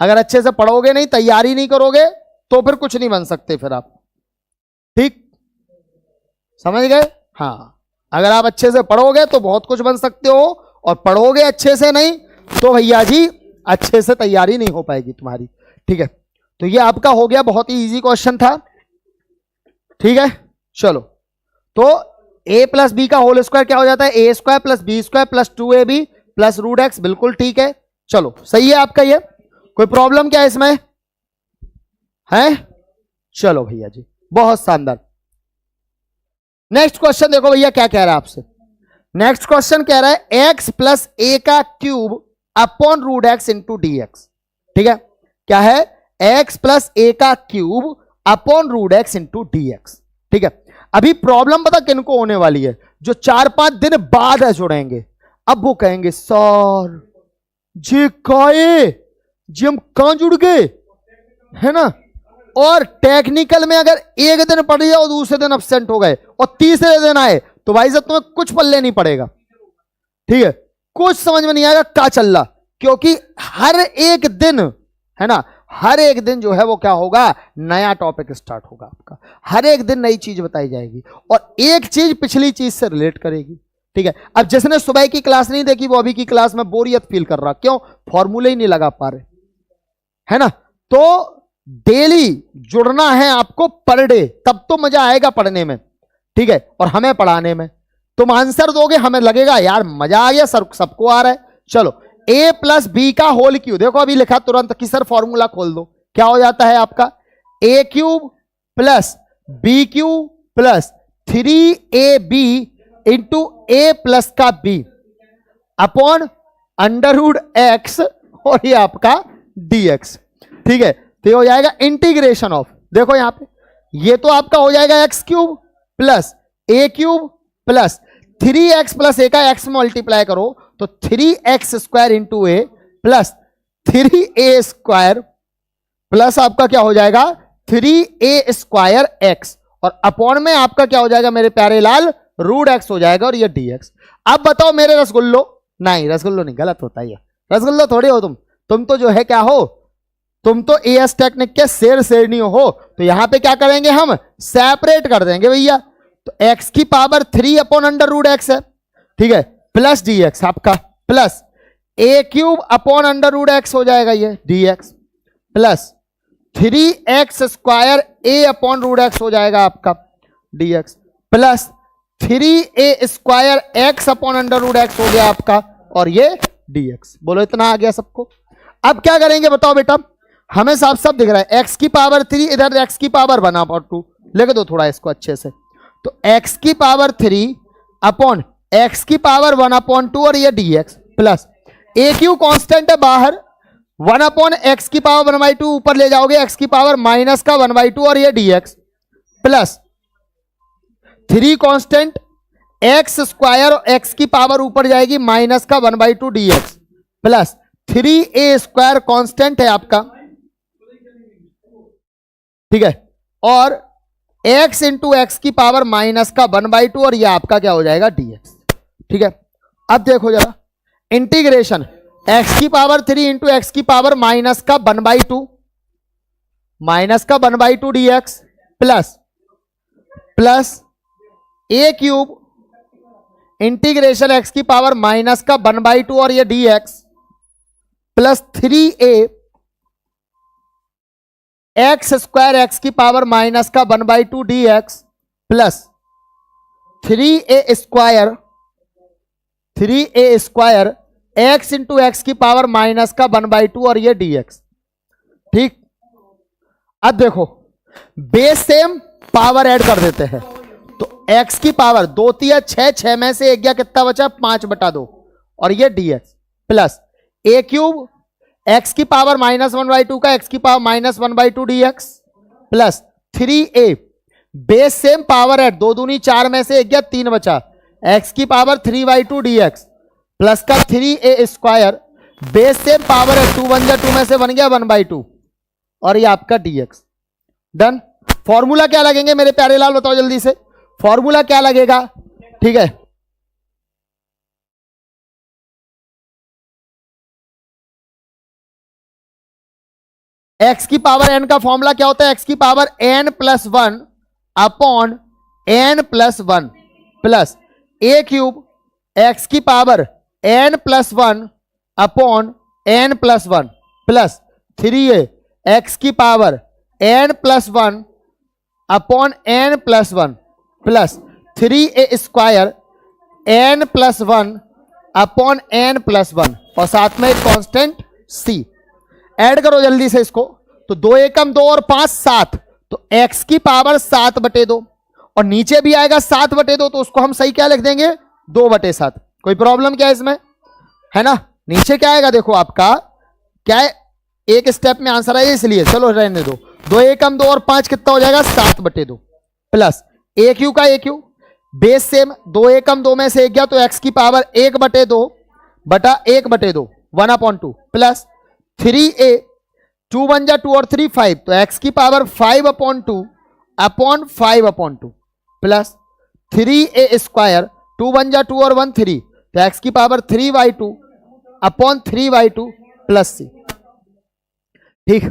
अगर अच्छे से पढ़ोगे नहीं, तैयारी नहीं करोगे, तो फिर कुछ नहीं बन सकते फिर आप। ठीक, समझ गए? हाँ, अगर आप अच्छे से पढ़ोगे तो बहुत कुछ बन सकते हो, और पढ़ोगे अच्छे से नहीं तो भैया जी अच्छे से तैयारी नहीं हो पाएगी तुम्हारी। ठीक है, तो ये आपका हो गया, बहुत ही इजी क्वेश्चन था। ठीक है, चलो, तो a प्लस बी का होल स्क्वायर क्या हो जाता है? a² plus b² plus 2ab plus root x. बिल्कुल ठीक है, चलो सही है आपका ये। कोई प्रॉब्लम क्या है इसमें? है? चलो भैया जी, बहुत शानदार। नेक्स्ट क्वेश्चन देखो भैया क्या कह रहा है आपसे। नेक्स्ट क्वेश्चन कह रहा है x प्लस a का cube upon root x into dx। ठीक है, क्या है? x प्लस a का cube upon root x into dx। ठीक है, अभी प्रॉब्लम पता किनको होने वाली है? जो 4-5 दिन बाद है जुड़ेंगे। अब वो कहेंगे सर जी जी हम कहां जुड़ गए, है ना? और टेक्निकल में अगर एक दिन पढ़ लिया और दूसरे दिन एब्सेंट हो गए और तीसरे दिन आए तो भाई साहब तुम्हें कुछ पल्ले नहीं पड़ेगा। ठीक है, कुछ समझ में नहीं आएगा क्या चल रहा, क्योंकि हर एक दिन, है ना, हर एक दिन जो है वो क्या होगा, नया टॉपिक स्टार्ट होगा आपका, हर एक दिन नई चीज बताई जाएगी और एक चीज पिछली चीज से रिलेट करेगी। ठीक है, अब जिसने सुबह की क्लास नहीं देखी वो अभी की क्लास में बोरियत फील कर रहा, क्यों, फॉर्मूले ही नहीं लगा पा रहे, है ना। तो डेली जुड़ना है आपको पर डे, तब तो मजा आएगा पढ़ने में, ठीक है, और हमें पढ़ाने में। तुम आंसर दोगे, हमें लगेगा यार मजा आ गया सर, सबको आ रहा है। चलो, a प्लस बी का होल क्यूब, देखो अभी लिखा तुरंत कि सर फॉर्मूला खोल दो, क्या हो जाता है आपका, a cube plus b cube plus 3ab into a plus का b upon under root x और ये आपका dx। ठीक है, तो ये हो जाएगा इंटीग्रेशन ऑफ, देखो यहां पे ये तो आपका हो जाएगा एक्स क्यूब प्लस ए क्यूब प्लस 3x प्लस ए का x मल्टीप्लाई करो तो 3x स्क्वायर इंटू ए प्लस 3a स्क्वायर प्लस आपका क्या हो जाएगा 3a स्क्वायर x और अपॉन में आपका क्या हो जाएगा मेरे प्यारे लाल, रूट x हो जाएगा और ये dx। अब बताओ मेरे रसगुल्लो, नहीं रसगुल्लो नहीं, गलत होता है, रसगुल्लो थोड़े हो तुम तो जो है क्या हो, तुम तो एएस टेक्निक के शेर शेरनी हो। तो यहां पे क्या करेंगे, हम सेपरेट कर देंगे भैया, तो x की power 3 upon under root x है, ठीक है, प्लस dx आपका plus a cube upon under root x हो जाएगा ये dx plus 3x square a upon root x हो जाएगा आपका dx plus 3a square x upon under root x हो गया आपका और ये dx। बोलो इतना आ गया सबको। अब क्या करेंगे बताओ बेटा, हमें साफ साफ दिख रहा है x की पावर 3, इधर x की पावर 1/2 लिख दो थोड़ा इसको अच्छे से, तो x की पावर 3 अपॉन x की पावर 1/2 और ये dx plus a Q constant है बाहर, 1/x की पावर 1/2 ऊपर ले जाओगे x की पावर माइनस का 1/2 और ये dx plus 3 constant x square और x की पावर ऊपर जाएगी माइनस का 1/2 dx plus 3a square constant है आपका, ठीक है, और x इंटू एक्स की पावर माइनस का 1/2 और ये आपका क्या हो जाएगा dx। ठीक है, अब देखो जरा इंटीग्रेशन x की पावर 3 इंटू एक्स की पावर माइनस का 1/2 dx plus a cube integration x की पावर माइनस का 1/2 और ये dx plus 3a x square x की पावर माइनस का 1/2 dx plus 3a square x into x की पावर माइनस का 1/2 और ये dx। ठीक, अब देखो बेस सेम, पावर ऐड कर देते हैं, तो x की पावर 2 3 6, 6 में से 1 गया, कितना बचा 5/2 और ये dx plus a cube x की पावर -1/2 का x की power -1/2 dx plus 3a base same, power add 2 दूनी 4 में से 1 गया, 3 बचा, x की पावर 3/2 dx प्लस का 3a square base same, power add 2 1 2 में से 1 गया 1/2 और ये आपका dx। डन। फॉर्मूला क्या लगेंगे मेरे प्यारे लाल, बताओ जल्दी से, फॉर्मूला क्या लगेगा। ठीक है, x की पावर n का फॉर्मूला क्या होता है, x की power n plus 1 upon n plus 1 plus a cube x की power n plus 1 upon n plus 1 plus 3a x की power n plus 1 upon n plus 1 plus 3a square n plus 1 upon n plus 1 और साथ में एक constant c। Add करो जल्दी से इसको, तो 2 एकम 2 और 5 7, तो x की पावर 7/2 और नीचे भी आएगा 7/2, तो उसको हम सही क्या लिख देंगे 2/7। कोई प्रॉब्लम क्या है इसमें, है ना। नीचे क्या आएगा देखो आपका, क्या है, एक स्टेप में आंसर आएगा इसलिए चलो रहने दो, 2 एकम 2 और 5 कितना हो जाएगा 7/2 प्लस a क्यू का a क्यू बेस सेम, 2 एकम 2 में से 1 गया तो x की पावर 1/2 बटा 1/2 1/2 प्लस 3a 2 1 2 और 3 5, तो x की power 5/2 upon 5/2 plus 3a square 2 1 2 और 1 3, तो x की पावर 3/2 अपॉन 3/2 प्लस सी। ठीक,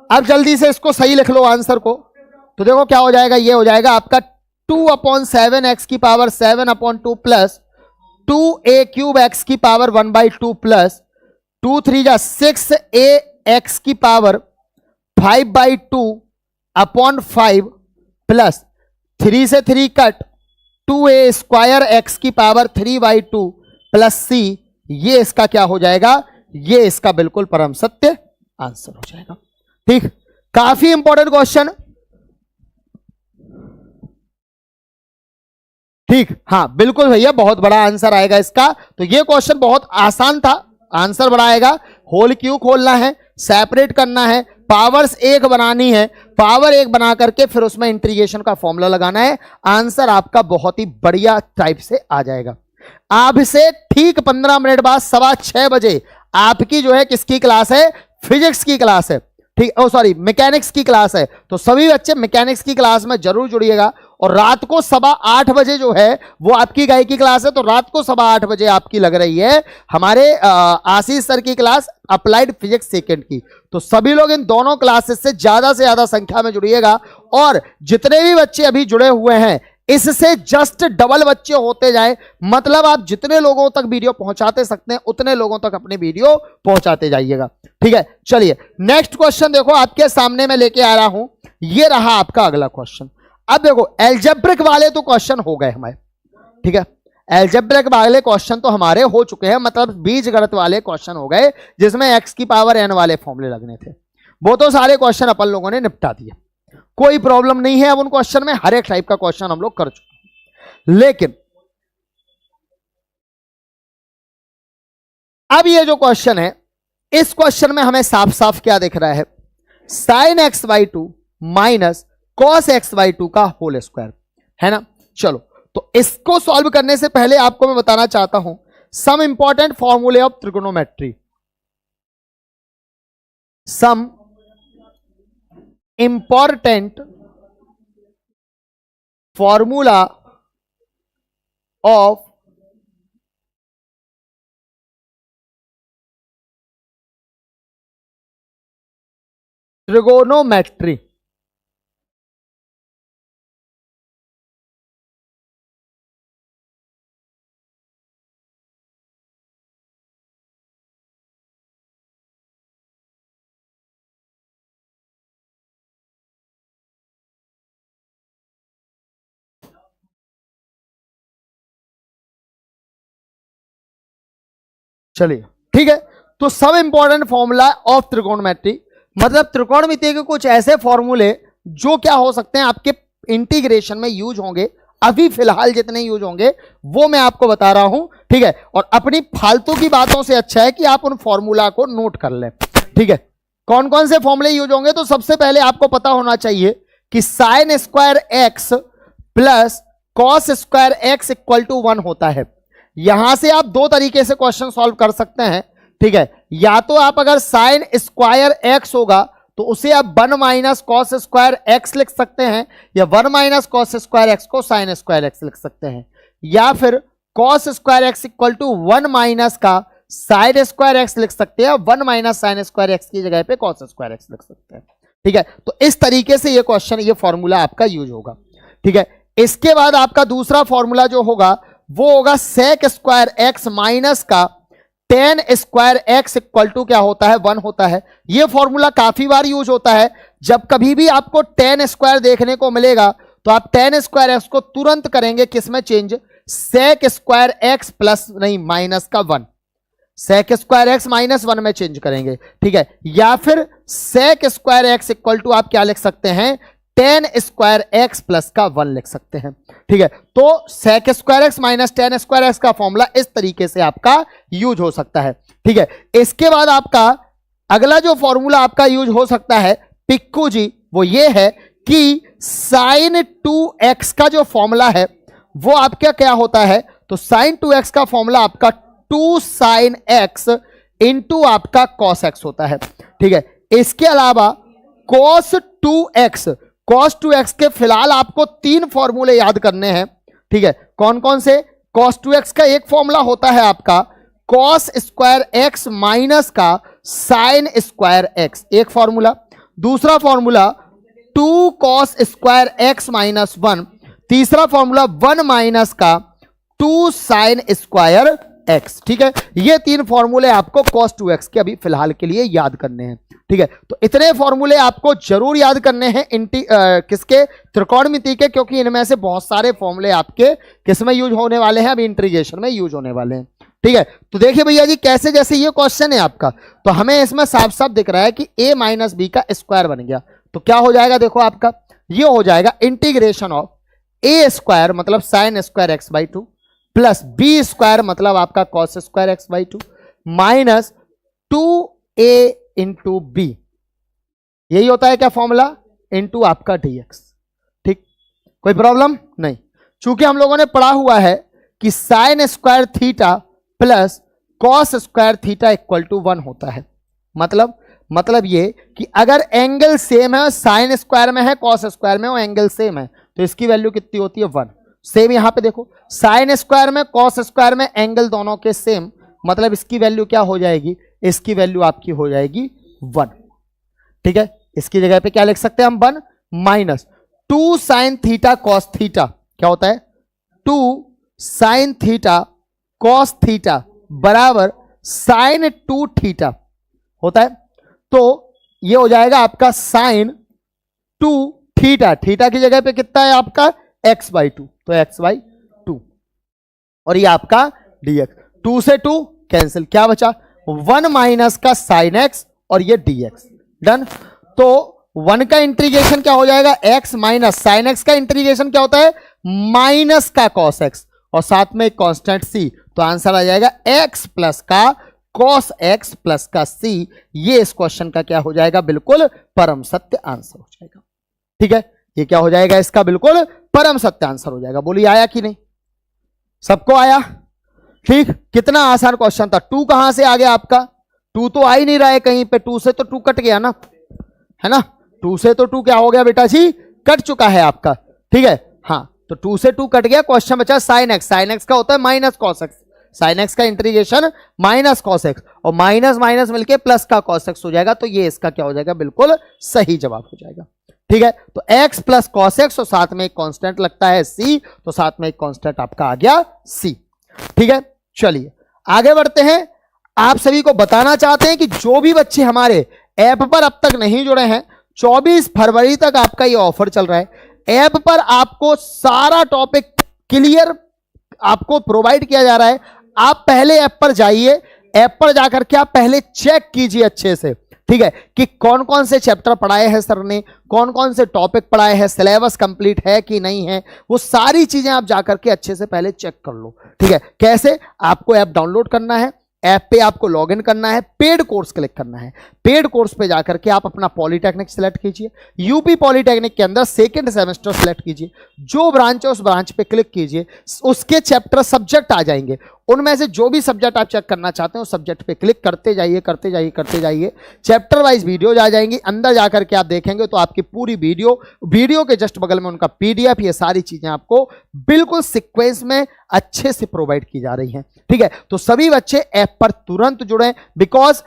अब जल्दी से इसको सही लिख लो आंसर को। तो देखो क्या हो जाएगा, ये हो जाएगा आपका 2/7 x की पावर 7/2 प्लस 2a³ x की पावर 1/2 प्लस 2 3 जा 6a x की पावर 5/2 अपॉन 5 प्लस 3 से 3 कट 2a² x की पावर 3/2 प्लस c। ये इसका क्या हो जाएगा, ये इसका बिल्कुल परम सत्य आंसर हो जाएगा। ठीक, काफी इंपॉर्टेंट क्वेश्चन। ठीक, हाँ बिल्कुल भैया, बहुत बड़ा आंसर आएगा इसका। तो ये क्वेश्चन बहुत आसान था, आंसर बड़ा आएगा। होल क्यों खोलना है, सेपरेट करना है, पावर्स एक बनानी है, पावर एक बना करके फिर उसमें इंटीग्रेशन का फॉर्मूला लगाना है, आंसर आपका बहुत ही बढ़िया टाइप से आ जाएगा। अब से ठीक 15 मिनट बाद 6:15 बजे आपकी जो है किसकी क्लास है, फिजिक्स की क्लास है। ठीक, ओ सॉरी मैकेनिक्स की क्लास है। तो सभी बच्चे मैकेनिक्स की क्लास में जरूर जुड़िएगा। और रात को 8:15 बजे जो है वो आपकी गाय की क्लास है। तो रात को 8:15 बजे आपकी लग रही है हमारे आशीष सर की क्लास अप्लाइड फिजिक्स सेकंड की। तो सभी लोग इन दोनों क्लासेस से ज्यादा संख्या में जुड़िएगा। और जितने भी बच्चे अभी जुड़े हुए हैं इससे जस्ट डबल बच्चे होते जाए, मतलब आप जितने लोगों तक वीडियो पहुंचाते सकते हैं उतने लोगों तक अपनी वीडियो पहुंचाते जाइएगा। ठीक है, चलिए नेक्स्ट क्वेश्चन देखो आपके सामने मैं लेके आ रहा हूं। ये रहा आपका अगला क्वेश्चन। अब देखो एल्जेब्रिक वाले तो क्वेश्चन हो गए हमारे, ठीक है, एल्जेब्रिक वाले क्वेश्चन तो हमारे हो चुके हैं, मतलब बीजगणित वाले क्वेश्चन हो गए जिसमें x की पावर n वाले फॉर्मूले लगने थे। वो तो सारे क्वेश्चन अपन लोगों ने निपटा दिए, कोई प्रॉब्लम नहीं है। अब उन क्वेश्चन में हर एक टाइप का क्वेश्चन हम लोग कर चुके हैं। लेकिन अब ये जो क्वेश्चन है, इस क्वेश्चन में हमें साफ साफ क्या दिख रहा है, sin x/2 minus cos x/2 का होल स्क्वायर, है ना। चलो, तो इसको सॉल्व करने से पहले आपको मैं बताना चाहता हूं सम इंपॉर्टेंट फॉर्मूले of trigonometry. Some important formula of trigonometry. चलिए ठीक है, तो सब इंपॉर्टेंट फॉर्मूला ऑफ त्रिकोणमिति, मतलब त्रिकोणमिति के कुछ ऐसे फॉर्मूले जो क्या हो सकते हैं आपके इंटीग्रेशन में यूज होंगे। अभी फिलहाल जितने यूज होंगे वो मैं आपको बता रहा हूं, ठीक है। और अपनी फालतू की बातों से अच्छा है कि आप उन फॉर्मूला को नोट कर लें, ठीक है। कौन कौन से फॉर्मूले यूज होंगे, तो सबसे पहले आपको पता होना चाहिए कि sine square x plus cos square x equal to 1 होता है। यहां से आप दो तरीके से क्वेश्चन सॉल्व कर सकते हैं, ठीक है। या तो आप अगर साइन स्क्वायर एक्स होगा तो उसे आप 1 माइनस कॉस स्क्वायर एक्स लिख सकते हैं, या 1 माइनस कॉस स्क्वायर एक्स को साइन स्क्वायर एक्स लिख सकते हैं, या फिर cos square x equal to 1 minus का साइन स्क्वायर एक्स लिख सकते हैं, 1 माइनस साइन स्क्वायर एक्स की जगह पे कॉस स्क्वायर एक्स लिख सकते हैं, ठीक है। तो इस तरीके से ये क्वेश्चन, ये फॉर्मूला आपका यूज होगा, ठीक है। इसके बाद आपका दूसरा फॉर्मूला जो होगा वो होगा सेक स्क्वायर एक्स माइनस का tan square x equal to क्या होता है, 1 होता है। यह फॉर्मूला काफी बार यूज होता है। जब कभी भी आपको टेन स्क्वायर देखने को मिलेगा तो आप टेन स्क्वायर एक्स को तुरंत करेंगे किसमें change, sec square x plus नहीं माइनस का 1, सेक स्क्वायर एक्स माइनस 1 में चेंज करेंगे, ठीक है। या फिर sec square x equal to आप क्या लिख सकते हैं, टेन स्क्वायर एक्स प्लस का 1 लिख सकते हैं, ठीक है। तो sec square x minus tan square x का फॉर्मूला इस तरीके से आपका यूज हो सकता है, ठीक है। इसके बाद आपका अगला जो फॉर्मूला आपका यूज हो सकता है पिक्कू जी, वो ये है कि साइन 2x का जो फॉर्मूला है वो आपका क्या होता है, तो साइन 2x का फॉर्मूला आपका 2 साइन x इंटू आपका कॉस x होता है, ठीक है। इसके अलावा cos 2x, cos 2x के फिलहाल आपको 3 फॉर्मूले याद करने हैं, ठीक है। कौन कौन से, कॉस 2x का एक फॉर्मूला होता है आपका कॉस स्क्वायर एक्स माइनस का साइन स्क्वायर एक्स, एक फॉर्मूला। दूसरा formula 2 cos square x minus 1, तीसरा फॉर्मूला 1 माइनस का 2 साइन स्क्वायर एक्स। ठीक है, ये तीन फॉर्मूले आपको cos 2x के अभी फिलहाल के लिए याद करने हैं। ठीक है, तो इतने फॉर्मूले आपको जरूर याद करने हैं किसके, त्रिकोणमिति के, क्योंकि इनमें से बहुत सारे फॉर्मूले आपके किस में यूज होने वाले हैं, अभी इंटीग्रेशन में यूज होने वाले हैं। ठीक है, तो देखिए भैया जी, कैसे जैसे ये क्वेश्चन है आपका, तो हमें इसमें साफ साफ दिख रहा है कि a माइनस बी का स्क्वायर बन गया, तो क्या हो जाएगा, देखो आपका ये हो जाएगा इंटीग्रेशन ऑफ a स्क्वायर मतलब sine square x by 2 plus B square मतलब आपका cos square x by 2 minus 2a into b, यही होता है क्या फॉर्मूला, इंटू आपका dx। ठीक, कोई प्रॉब्लम नहीं। चूंकि हम लोगों ने पढ़ा हुआ है कि sine square theta plus cos square theta equal to 1 होता है, मतलब ये कि अगर एंगल सेम है, साइन स्क्वायर में है कॉस स्क्वायर में, वो एंगल सेम है, तो इसकी वैल्यू कितनी होती है 1। सेम यहां पे देखो, साइन स्क्वायर में कॉस स्क्वायर में एंगल दोनों के सेम, मतलब इसकी वैल्यू क्या हो जाएगी, इसकी वैल्यू आपकी हो जाएगी 1। ठीक है, इसकी जगह पे क्या लिख सकते हैं हम 1 minus 2 sine theta cos theta, क्या होता है 2 साइन थीटा कॉस थीटा बराबर साइन 2 थीटा होता है। तो ये हो जाएगा आपका साइन 2 थीटा, थीटा की जगह पे कितना है आपका x बाई 2, तो x बाई 2 और ये आपका dx, 2 से 2 कैंसिल, क्या बचा 1 माइनस का साइन x और ये dx, डन। तो 1 का इंटीग्रेशन क्या हो जाएगा, x माइनस साइन x का इंटीग्रेशन क्या होता है माइनस का cos x और साथ में एक कांस्टेंट c, तो आंसर आ जाएगा x प्लस का cos x प्लस का c। ये इस क्वेश्चन का क्या हो जाएगा, बिल्कुल परम सत्य आंसर हो जाएगा। ठीक है, ये क्या हो जाएगा, इसका बिल्कुल परम सत्य आंसर हो जाएगा। बोलिए आया कि नहीं, सबको आया। ठीक, कितना आसान क्वेश्चन था। 2 कहां से आ गया आपका, 2 तो आ ही नहीं रहा है कहीं पे, 2 से तो 2 कट गया ना, है ना, 2 से तो 2 क्या हो गया बेटा जी, कट चुका है आपका। ठीक है, हाँ, तो 2 से 2 कट गया, क्वेश्चन बचा साइन एक्स, साइन एक्स का होता है minus cos x, sine x का इंटीग्रेशन माइनस कॉस एक्स और माइनस माइनस मिलके प्लस का कॉस एक्स हो जाएगा, तो ये इसका क्या हो जाएगा, बिल्कुल सही जवाब हो जाएगा। ठीक है, तो x प्लस कॉस एक्स और साथ में एक कांस्टेंट लगता है c, तो साथ में एक कांस्टेंट आपका आ गया c। ठीक है, चलिए आगे बढ़ते हैं। आप सभी को बताना चाहते हैं कि जो भी बच्चे हमारे ऐप पर अब तक नहीं जुड़े हैं, 24 फरवरी तक आपका ये ऑफर चल रहा है। ऐप पर आपको सारा टॉपिक क्लियर आपको प्रोवाइड किया जा रहा है। आप पहले ऐप पर जाइए, ऐप पर जाकर के आप पहले चेक कीजिए अच्छे से, ठीक है, कि कौन कौन से चैप्टर पढ़ाए हैं सर ने, कौन कौन से टॉपिक पढ़ाए हैं, सिलेबस कंप्लीट है कि नहीं है, वो सारी चीजें आप जाकर के अच्छे से पहले चेक कर लो। ठीक है, कैसे, आपको ऐप डाउनलोड करना है, ऐप पे आपको लॉगिन करना है, पेड कोर्स क्लिक करना है, पेड कोर्स पे जाकर के आप अपना पॉलिटेक्निक सेलेक्ट कीजिए, यूपी पॉलिटेक्निक के अंदर सेकंड सेमेस्टर सेलेक्ट कीजिए, जो ब्रांच है उस ब्रांच पे क्लिक कीजिए, उसके चैप्टर सब्जेक्ट आ जाएंगे, उनमें से जो भी सब्जेक्ट आप चेक करना चाहते हैं उस सब्जेक्ट पे क्लिक करते जाइए करते जाइए करते जाइए, चैप्टर वाइज वीडियोज आ जाएंगी, अंदर जाकर के आप देखेंगे तो आपकी पूरी वीडियो के जस्ट बगल में उनका पीडीएफ, ये सारी चीजें आपको बिल्कुल सीक्वेंस में अच्छे से प्रोवाइड की जा रही हैं। ठीक है, तो सभी बच्चे ऐप पर तुरंत जुड़े, बिकॉज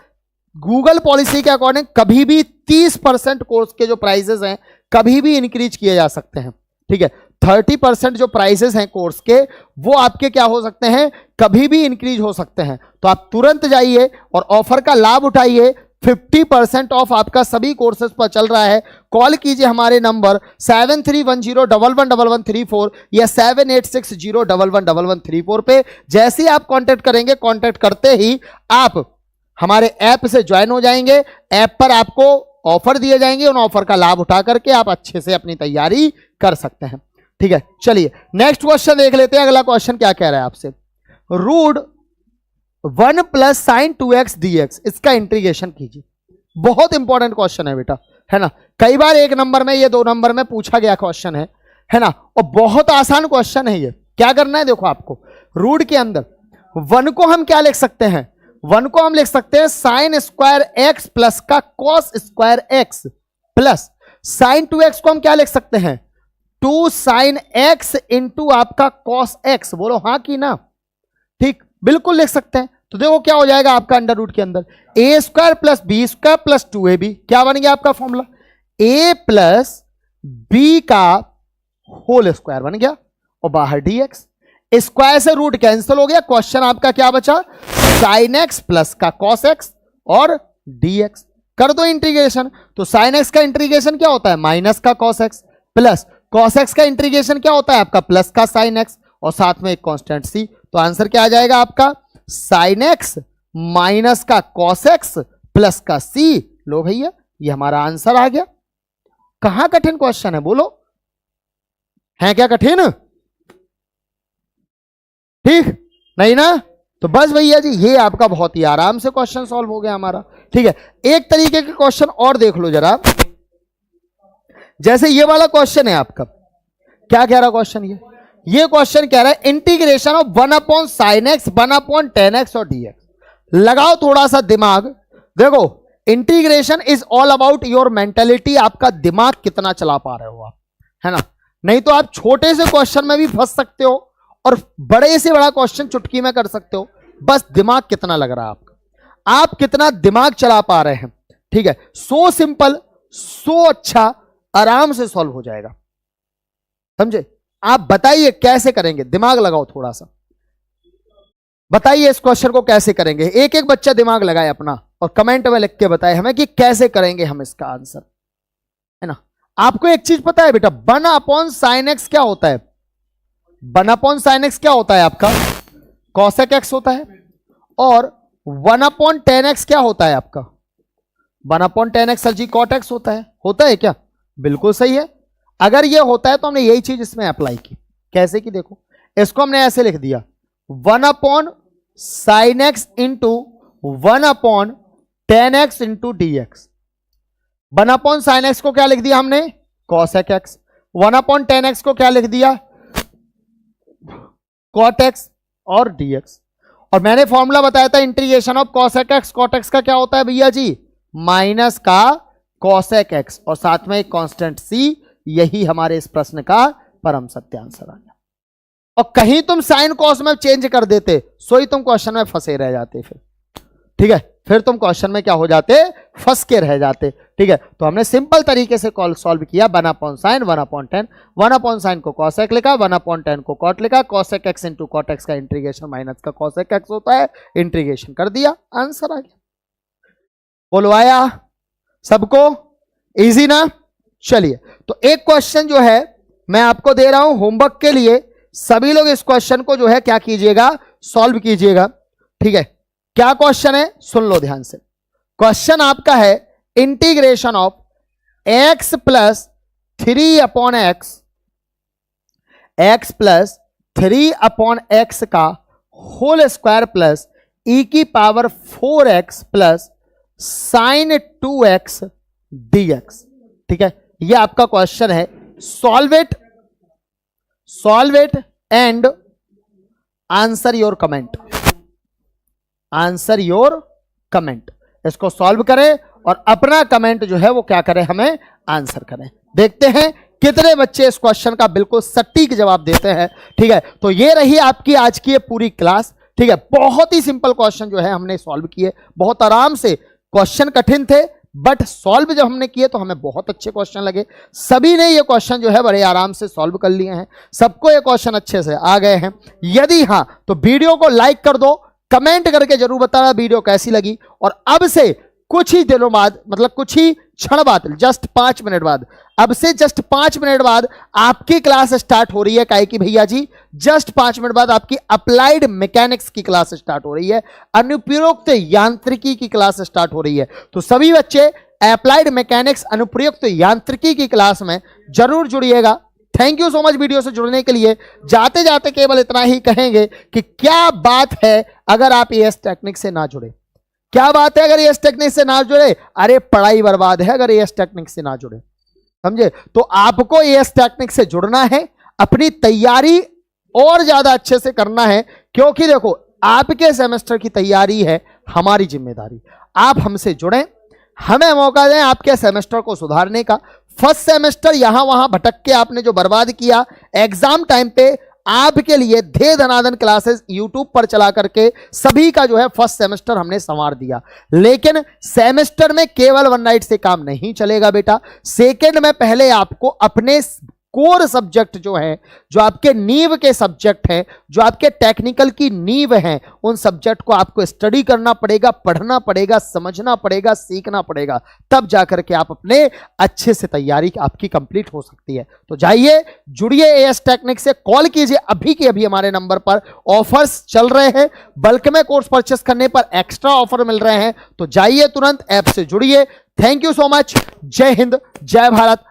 गूगल पॉलिसी के अकॉर्डिंग कभी भी 30% कोर्स के जो प्राइजेस हैं कभी भी इंक्रीज किए जा सकते हैं। ठीक है, 30% जो प्राइसेस हैं कोर्स के वो आपके क्या हो सकते हैं, कभी भी इंक्रीज हो सकते हैं। तो आप तुरंत जाइए और ऑफर का लाभ उठाइए। 50% ऑफ आपका सभी कोर्सेज पर चल रहा है। कॉल कीजिए हमारे नंबर 7310111134 या 7860111134 पे। जैसे ही आप कांटेक्ट करेंगे, कांटेक्ट करते ही आप हमारे ऐप से ज्वाइन हो जाएंगे। ऐप पर आपको ऑफर दिए जाएंगे, उन ऑफर का लाभ उठा करके आप अच्छे से अपनी तैयारी कर सकते हैं। ठीक है, चलिए नेक्स्ट क्वेश्चन देख लेते हैं। अगला क्वेश्चन क्या कह रहा है आपसे, root 1 plus sine 2x dx, इसका इंटीग्रेशन कीजिए। बहुत इंपॉर्टेंट क्वेश्चन है बेटा, है ना, कई बार 1 नंबर में, ये 2 नंबर में पूछा गया क्वेश्चन है ना, और बहुत आसान क्वेश्चन है ये। क्या करना है, देखो आपको रूट के अंदर 1 को हम क्या लिख सकते हैं, 1 को हम लिख सकते हैं साइन स्क्वायर x प्लस का cos square x plus sine 2x को हम क्या लिख सकते हैं, 2 sin x इंटू आपका cos x, बोलो हाँ कि ना? ठीक, बिल्कुल लिख सकते हैं। तो देखो क्या हो जाएगा आपका अंडर रूट के अंदर A square plus B square plus 2ab, क्या बन गया आपका फॉर्मूला? a प्लस बी का होल स्क्वायर बन गया और बाहर dx, स्क्वायर से रूट कैंसिल हो गया। क्वेश्चन आपका क्या बचा? sin x प्लस का cos x और dx। कर दो इंटीग्रेशन, तो sin x का इंटीग्रेशन क्या होता है? माइनस का cos x, plus cos x का इंटीग्रेशन क्या होता है आपका? प्लस का sin x, और साथ में एक कांस्टेंट c। तो आंसर क्या आ जाएगा आपका? sin x माइनस का cos x प्लस का c। लो भैया, ये हमारा आंसर आ गया। कहां कठिन क्वेश्चन है बोलो? है क्या कठिन? ठीक नहीं ना? तो बस भैया जी, ये आपका बहुत ही आराम से क्वेश्चन सॉल्व हो गया हमारा। ठीक है, एक तरीके के क्वेश्चन और देख लो जरा। जैसे ये वाला क्वेश्चन है आपका, क्या कह रहा क्वेश्चन? ये क्वेश्चन कह रहा है integration of 1 sin x 1 tan x और dx। लगाओ थोड़ा सा दिमाग। देखो, integration is all about your mentality, आपका दिमाग कितना चला पा रहे हो आप, है ना? नहीं तो आप छोटे से क्वेश्चन में भी फंस सकते हो और बड़े से बड़ा क्वेश्चन चुटकी में कर सकते हो। बस दिमाग कितना लग रहा है आपका, आप कितना दिमाग चला पा रहे हैं। ठीक है, सो सिंपल, सो अच्छा, आराम से सॉल्व हो जाएगा। समझे? आप बताइए कैसे करेंगे, दिमाग लगाओ थोड़ा सा, बताइए इस क्वेश्चन को कैसे करेंगे। एक एक बच्चा दिमाग लगाए अपना और कमेंट में लिख के बताए हमें कि कैसे करेंगे हम इसका आंसर, है ना? आपको एक चीज पता है बेटा, 1 sin x क्या होता है? 1 sin x क्या होता है आपका? cosec x होता है। और 1 tan x क्या होता है आपका? 1 tan x जी cot x होता है क्या? बिल्कुल सही है। अगर ये होता है तो हमने यही चीज इसमें अप्लाई की। कैसे की? देखो, इसको हमने ऐसे लिख दिया 1 sin x into 1 tan x into dx। 1 sin x को क्या लिख दिया हमने? cosec x। 1 tan x को क्या लिख दिया? cot x और dx। और मैंने फॉर्मूला बताया था integration of cosec x cot x का क्या होता है भैया जी? माइनस का cosec x और साथ में एक कांस्टेंट c। यही हमारे इस प्रश्न का परम सत्य आंसर आ गया। और कहीं तुम साइन कॉस में चेंज कर देते, सो ही तुम क्वेश्चन में फंसे रह जाते। ठीक है, फिर तुम क्वेश्चन में क्या हो जाते? फंस के रह जाते। ठीक है, तो हमने सिंपल तरीके से सॉल्व किया। 1 sin 1 tan, 1 sin को cosec लिखा, 1 tan को cot लिखा, cosec x into cot x का इंटीग्रेशन माइनस का cosec x होता है, इंटीग्रेशन कर दिया, आंसर आ गया। बोलो आया सबको? इजी ना? चलिए, तो एक क्वेश्चन जो है मैं आपको दे रहा हूं होमवर्क के लिए, सभी लोग इस क्वेश्चन को जो है क्या कीजिएगा? सॉल्व कीजिएगा। ठीक है, क्या क्वेश्चन है सुन लो ध्यान से। क्वेश्चन आपका है integration of x plus 3/x, x plus 3/x का होल स्क्वायर प्लस e की power 4x plus sin 2x dx। ठीक है, ये आपका क्वेश्चन है। Solve it and answer your comment. Answer your comment, इसको सॉल्व करें और अपना कमेंट जो है वो क्या करें? हमें आंसर करें। देखते हैं कितने बच्चे इस क्वेश्चन का बिल्कुल सटीक जवाब देते हैं। ठीक है, तो ये रही आपकी आज की ये पूरी क्लास। ठीक है, बहुत ही सिंपल क्वेश्चन जो है हमने सॉल्व किए, बहुत आराम से। क्वेश्चन कठिन थे बट सॉल्व जब हमने किए तो हमें बहुत अच्छे क्वेश्चन लगे। सभी ने ये क्वेश्चन जो है बड़े आराम से सॉल्व कर लिए हैं, सबको ये क्वेश्चन अच्छे से आ गए हैं। यदि हाँ तो वीडियो को लाइक कर दो, कमेंट करके जरूर बताना वीडियो कैसी लगी। और अब से कुछ ही दिनों बाद, मतलब कुछ ही क्षण बाद, जस्ट 5 मिनट बाद, अब से जस्ट 5 मिनट बाद आपकी क्लास स्टार्ट हो रही है। काहे की भैया जी, जस्ट 5 मिनट बाद आपकी अप्लाइड मैकेनिक्स की क्लास स्टार्ट हो रही है, अनुप्रयुक्त यांत्रिकी की क्लास स्टार्ट हो रही है। तो सभी बच्चे अप्लाइड मैकेनिक्स अनुप्रयुक्त यांत्रिकी की क्लास में जरूर जुड़िएगा। Thank you so much video से जुड़ने के लिए। जाते जाते केवल इतना ही कहेंगे कि क्या बात है अगर आप एएस टेक्निक से ना जुड़े। क्या बात है अगर एएस टेक्निक से ना जुड़े? अरे पढ़ाई बर्बाद है अगर एएस टेक्निक से ना जुड़े, समझे? तो आपको एएस टेक्निक से जुड़ना है, अपनी तैयारी और ज्यादा अच्छे से करना है, क्योंकि देखो आपके सेमेस्टर की तैयारी है हमारी जिम्मेदारी। आप हमसे जुड़ें, हमें मौका दें आपके सेमेस्टर को सुधारने का। फर्स्ट सेमेस्टर यहां वहां भटक के आपने जो बर्बाद किया, एग्जाम टाइम पे आपके लिए धे धनाधन क्लासेस यूट्यूब पर चला करके सभी का जो है फर्स्ट सेमेस्टर हमने संवार दिया। लेकिन सेमेस्टर में केवल वन नाइट से काम नहीं चलेगा बेटा। सेकंड में पहले आपको अपने कोर सब्जेक्ट जो है, जो आपके नींव के सब्जेक्ट हैं, जो आपके टेक्निकल की नींव हैं, उन सब्जेक्ट को आपको स्टडी करना पड़ेगा, पढ़ना पड़ेगा, समझना पड़ेगा, सीखना पड़ेगा, तब जाकर के आप अपने अच्छे से तैयारी आपकी कंप्लीट हो सकती है। तो जाइए, जुड़िए एएस टेक्निक से, कॉल कीजिए अभी के अभी। हमारे नंबर पर ऑफर्स चल रहे हैं, बल्क में कोर्स परचेस करने पर एक्स्ट्रा ऑफर मिल रहे हैं। तो जाइए, तुरंत ऐप से जुड़िए। Thank you so much. जय हिंद, जय Bharat.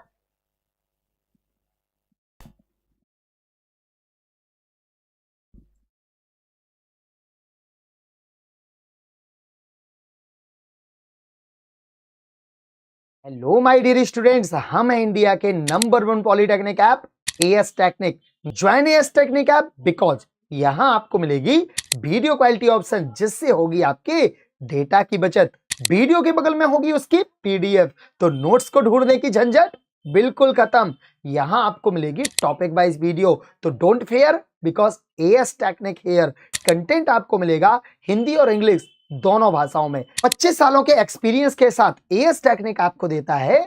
Hello my dear students, हम हैं इंडिया के number 1 polytechnic app A S technique. Join A S technique app because यहां आपको मिलेगी वीडियो क्वालिटी ऑप्शन, जिससे होगी आपके डेटा की बचत। वीडियो के बगल में होगी उसकी पीडीएफ, तो नोट्स को ढूंढने की झंझट बिल्कुल खत्म। यहां आपको मिलेगी टॉपिक वाइज वीडियो, तो don't fair because as technique here. Content आपको मिलेगा हिंदी और इंग्लिश दोनों भाषाओं में। 25 सालों के एक्सपीरियंस के साथ एएस टेक्निक आपको देता है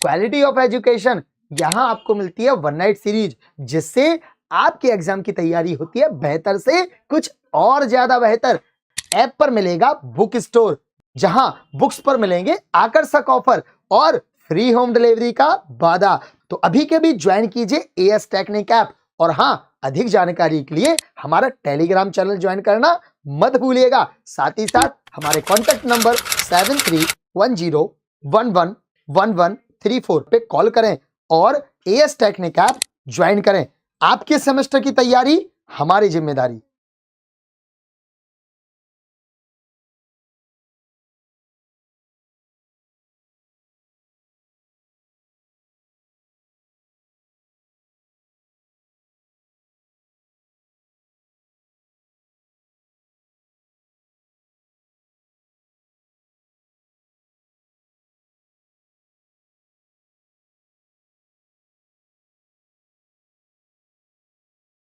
क्वालिटी ऑफ एजुकेशन। यहां आपको मिलती है वन नाइट सीरीज, जिससे आपके एग्जाम की तैयारी होती है बेहतर से कुछ और ज्यादा बेहतर। ऐप पर मिलेगा बुक स्टोर, जहां बुक्स पर मिलेंगे आकर्षक ऑफर और फ्री होम डिलीवरी का वादा। तो अभी के भी ज्वाइन कीजिए एएस टेक्निक ऐप। और हां, अधिक जानकारी के लिए हमारा टेलीग्राम चैनल ज्वाइन करना मत भूलिएगा। साथ ही साथ हमारे कॉन्टैक्ट नंबर 7310111134 पे कॉल करें और एएस टेक्निक ऐप ज्वाइन करें। आपके सेमेस्टर की तैयारी हमारी जिम्मेदारी।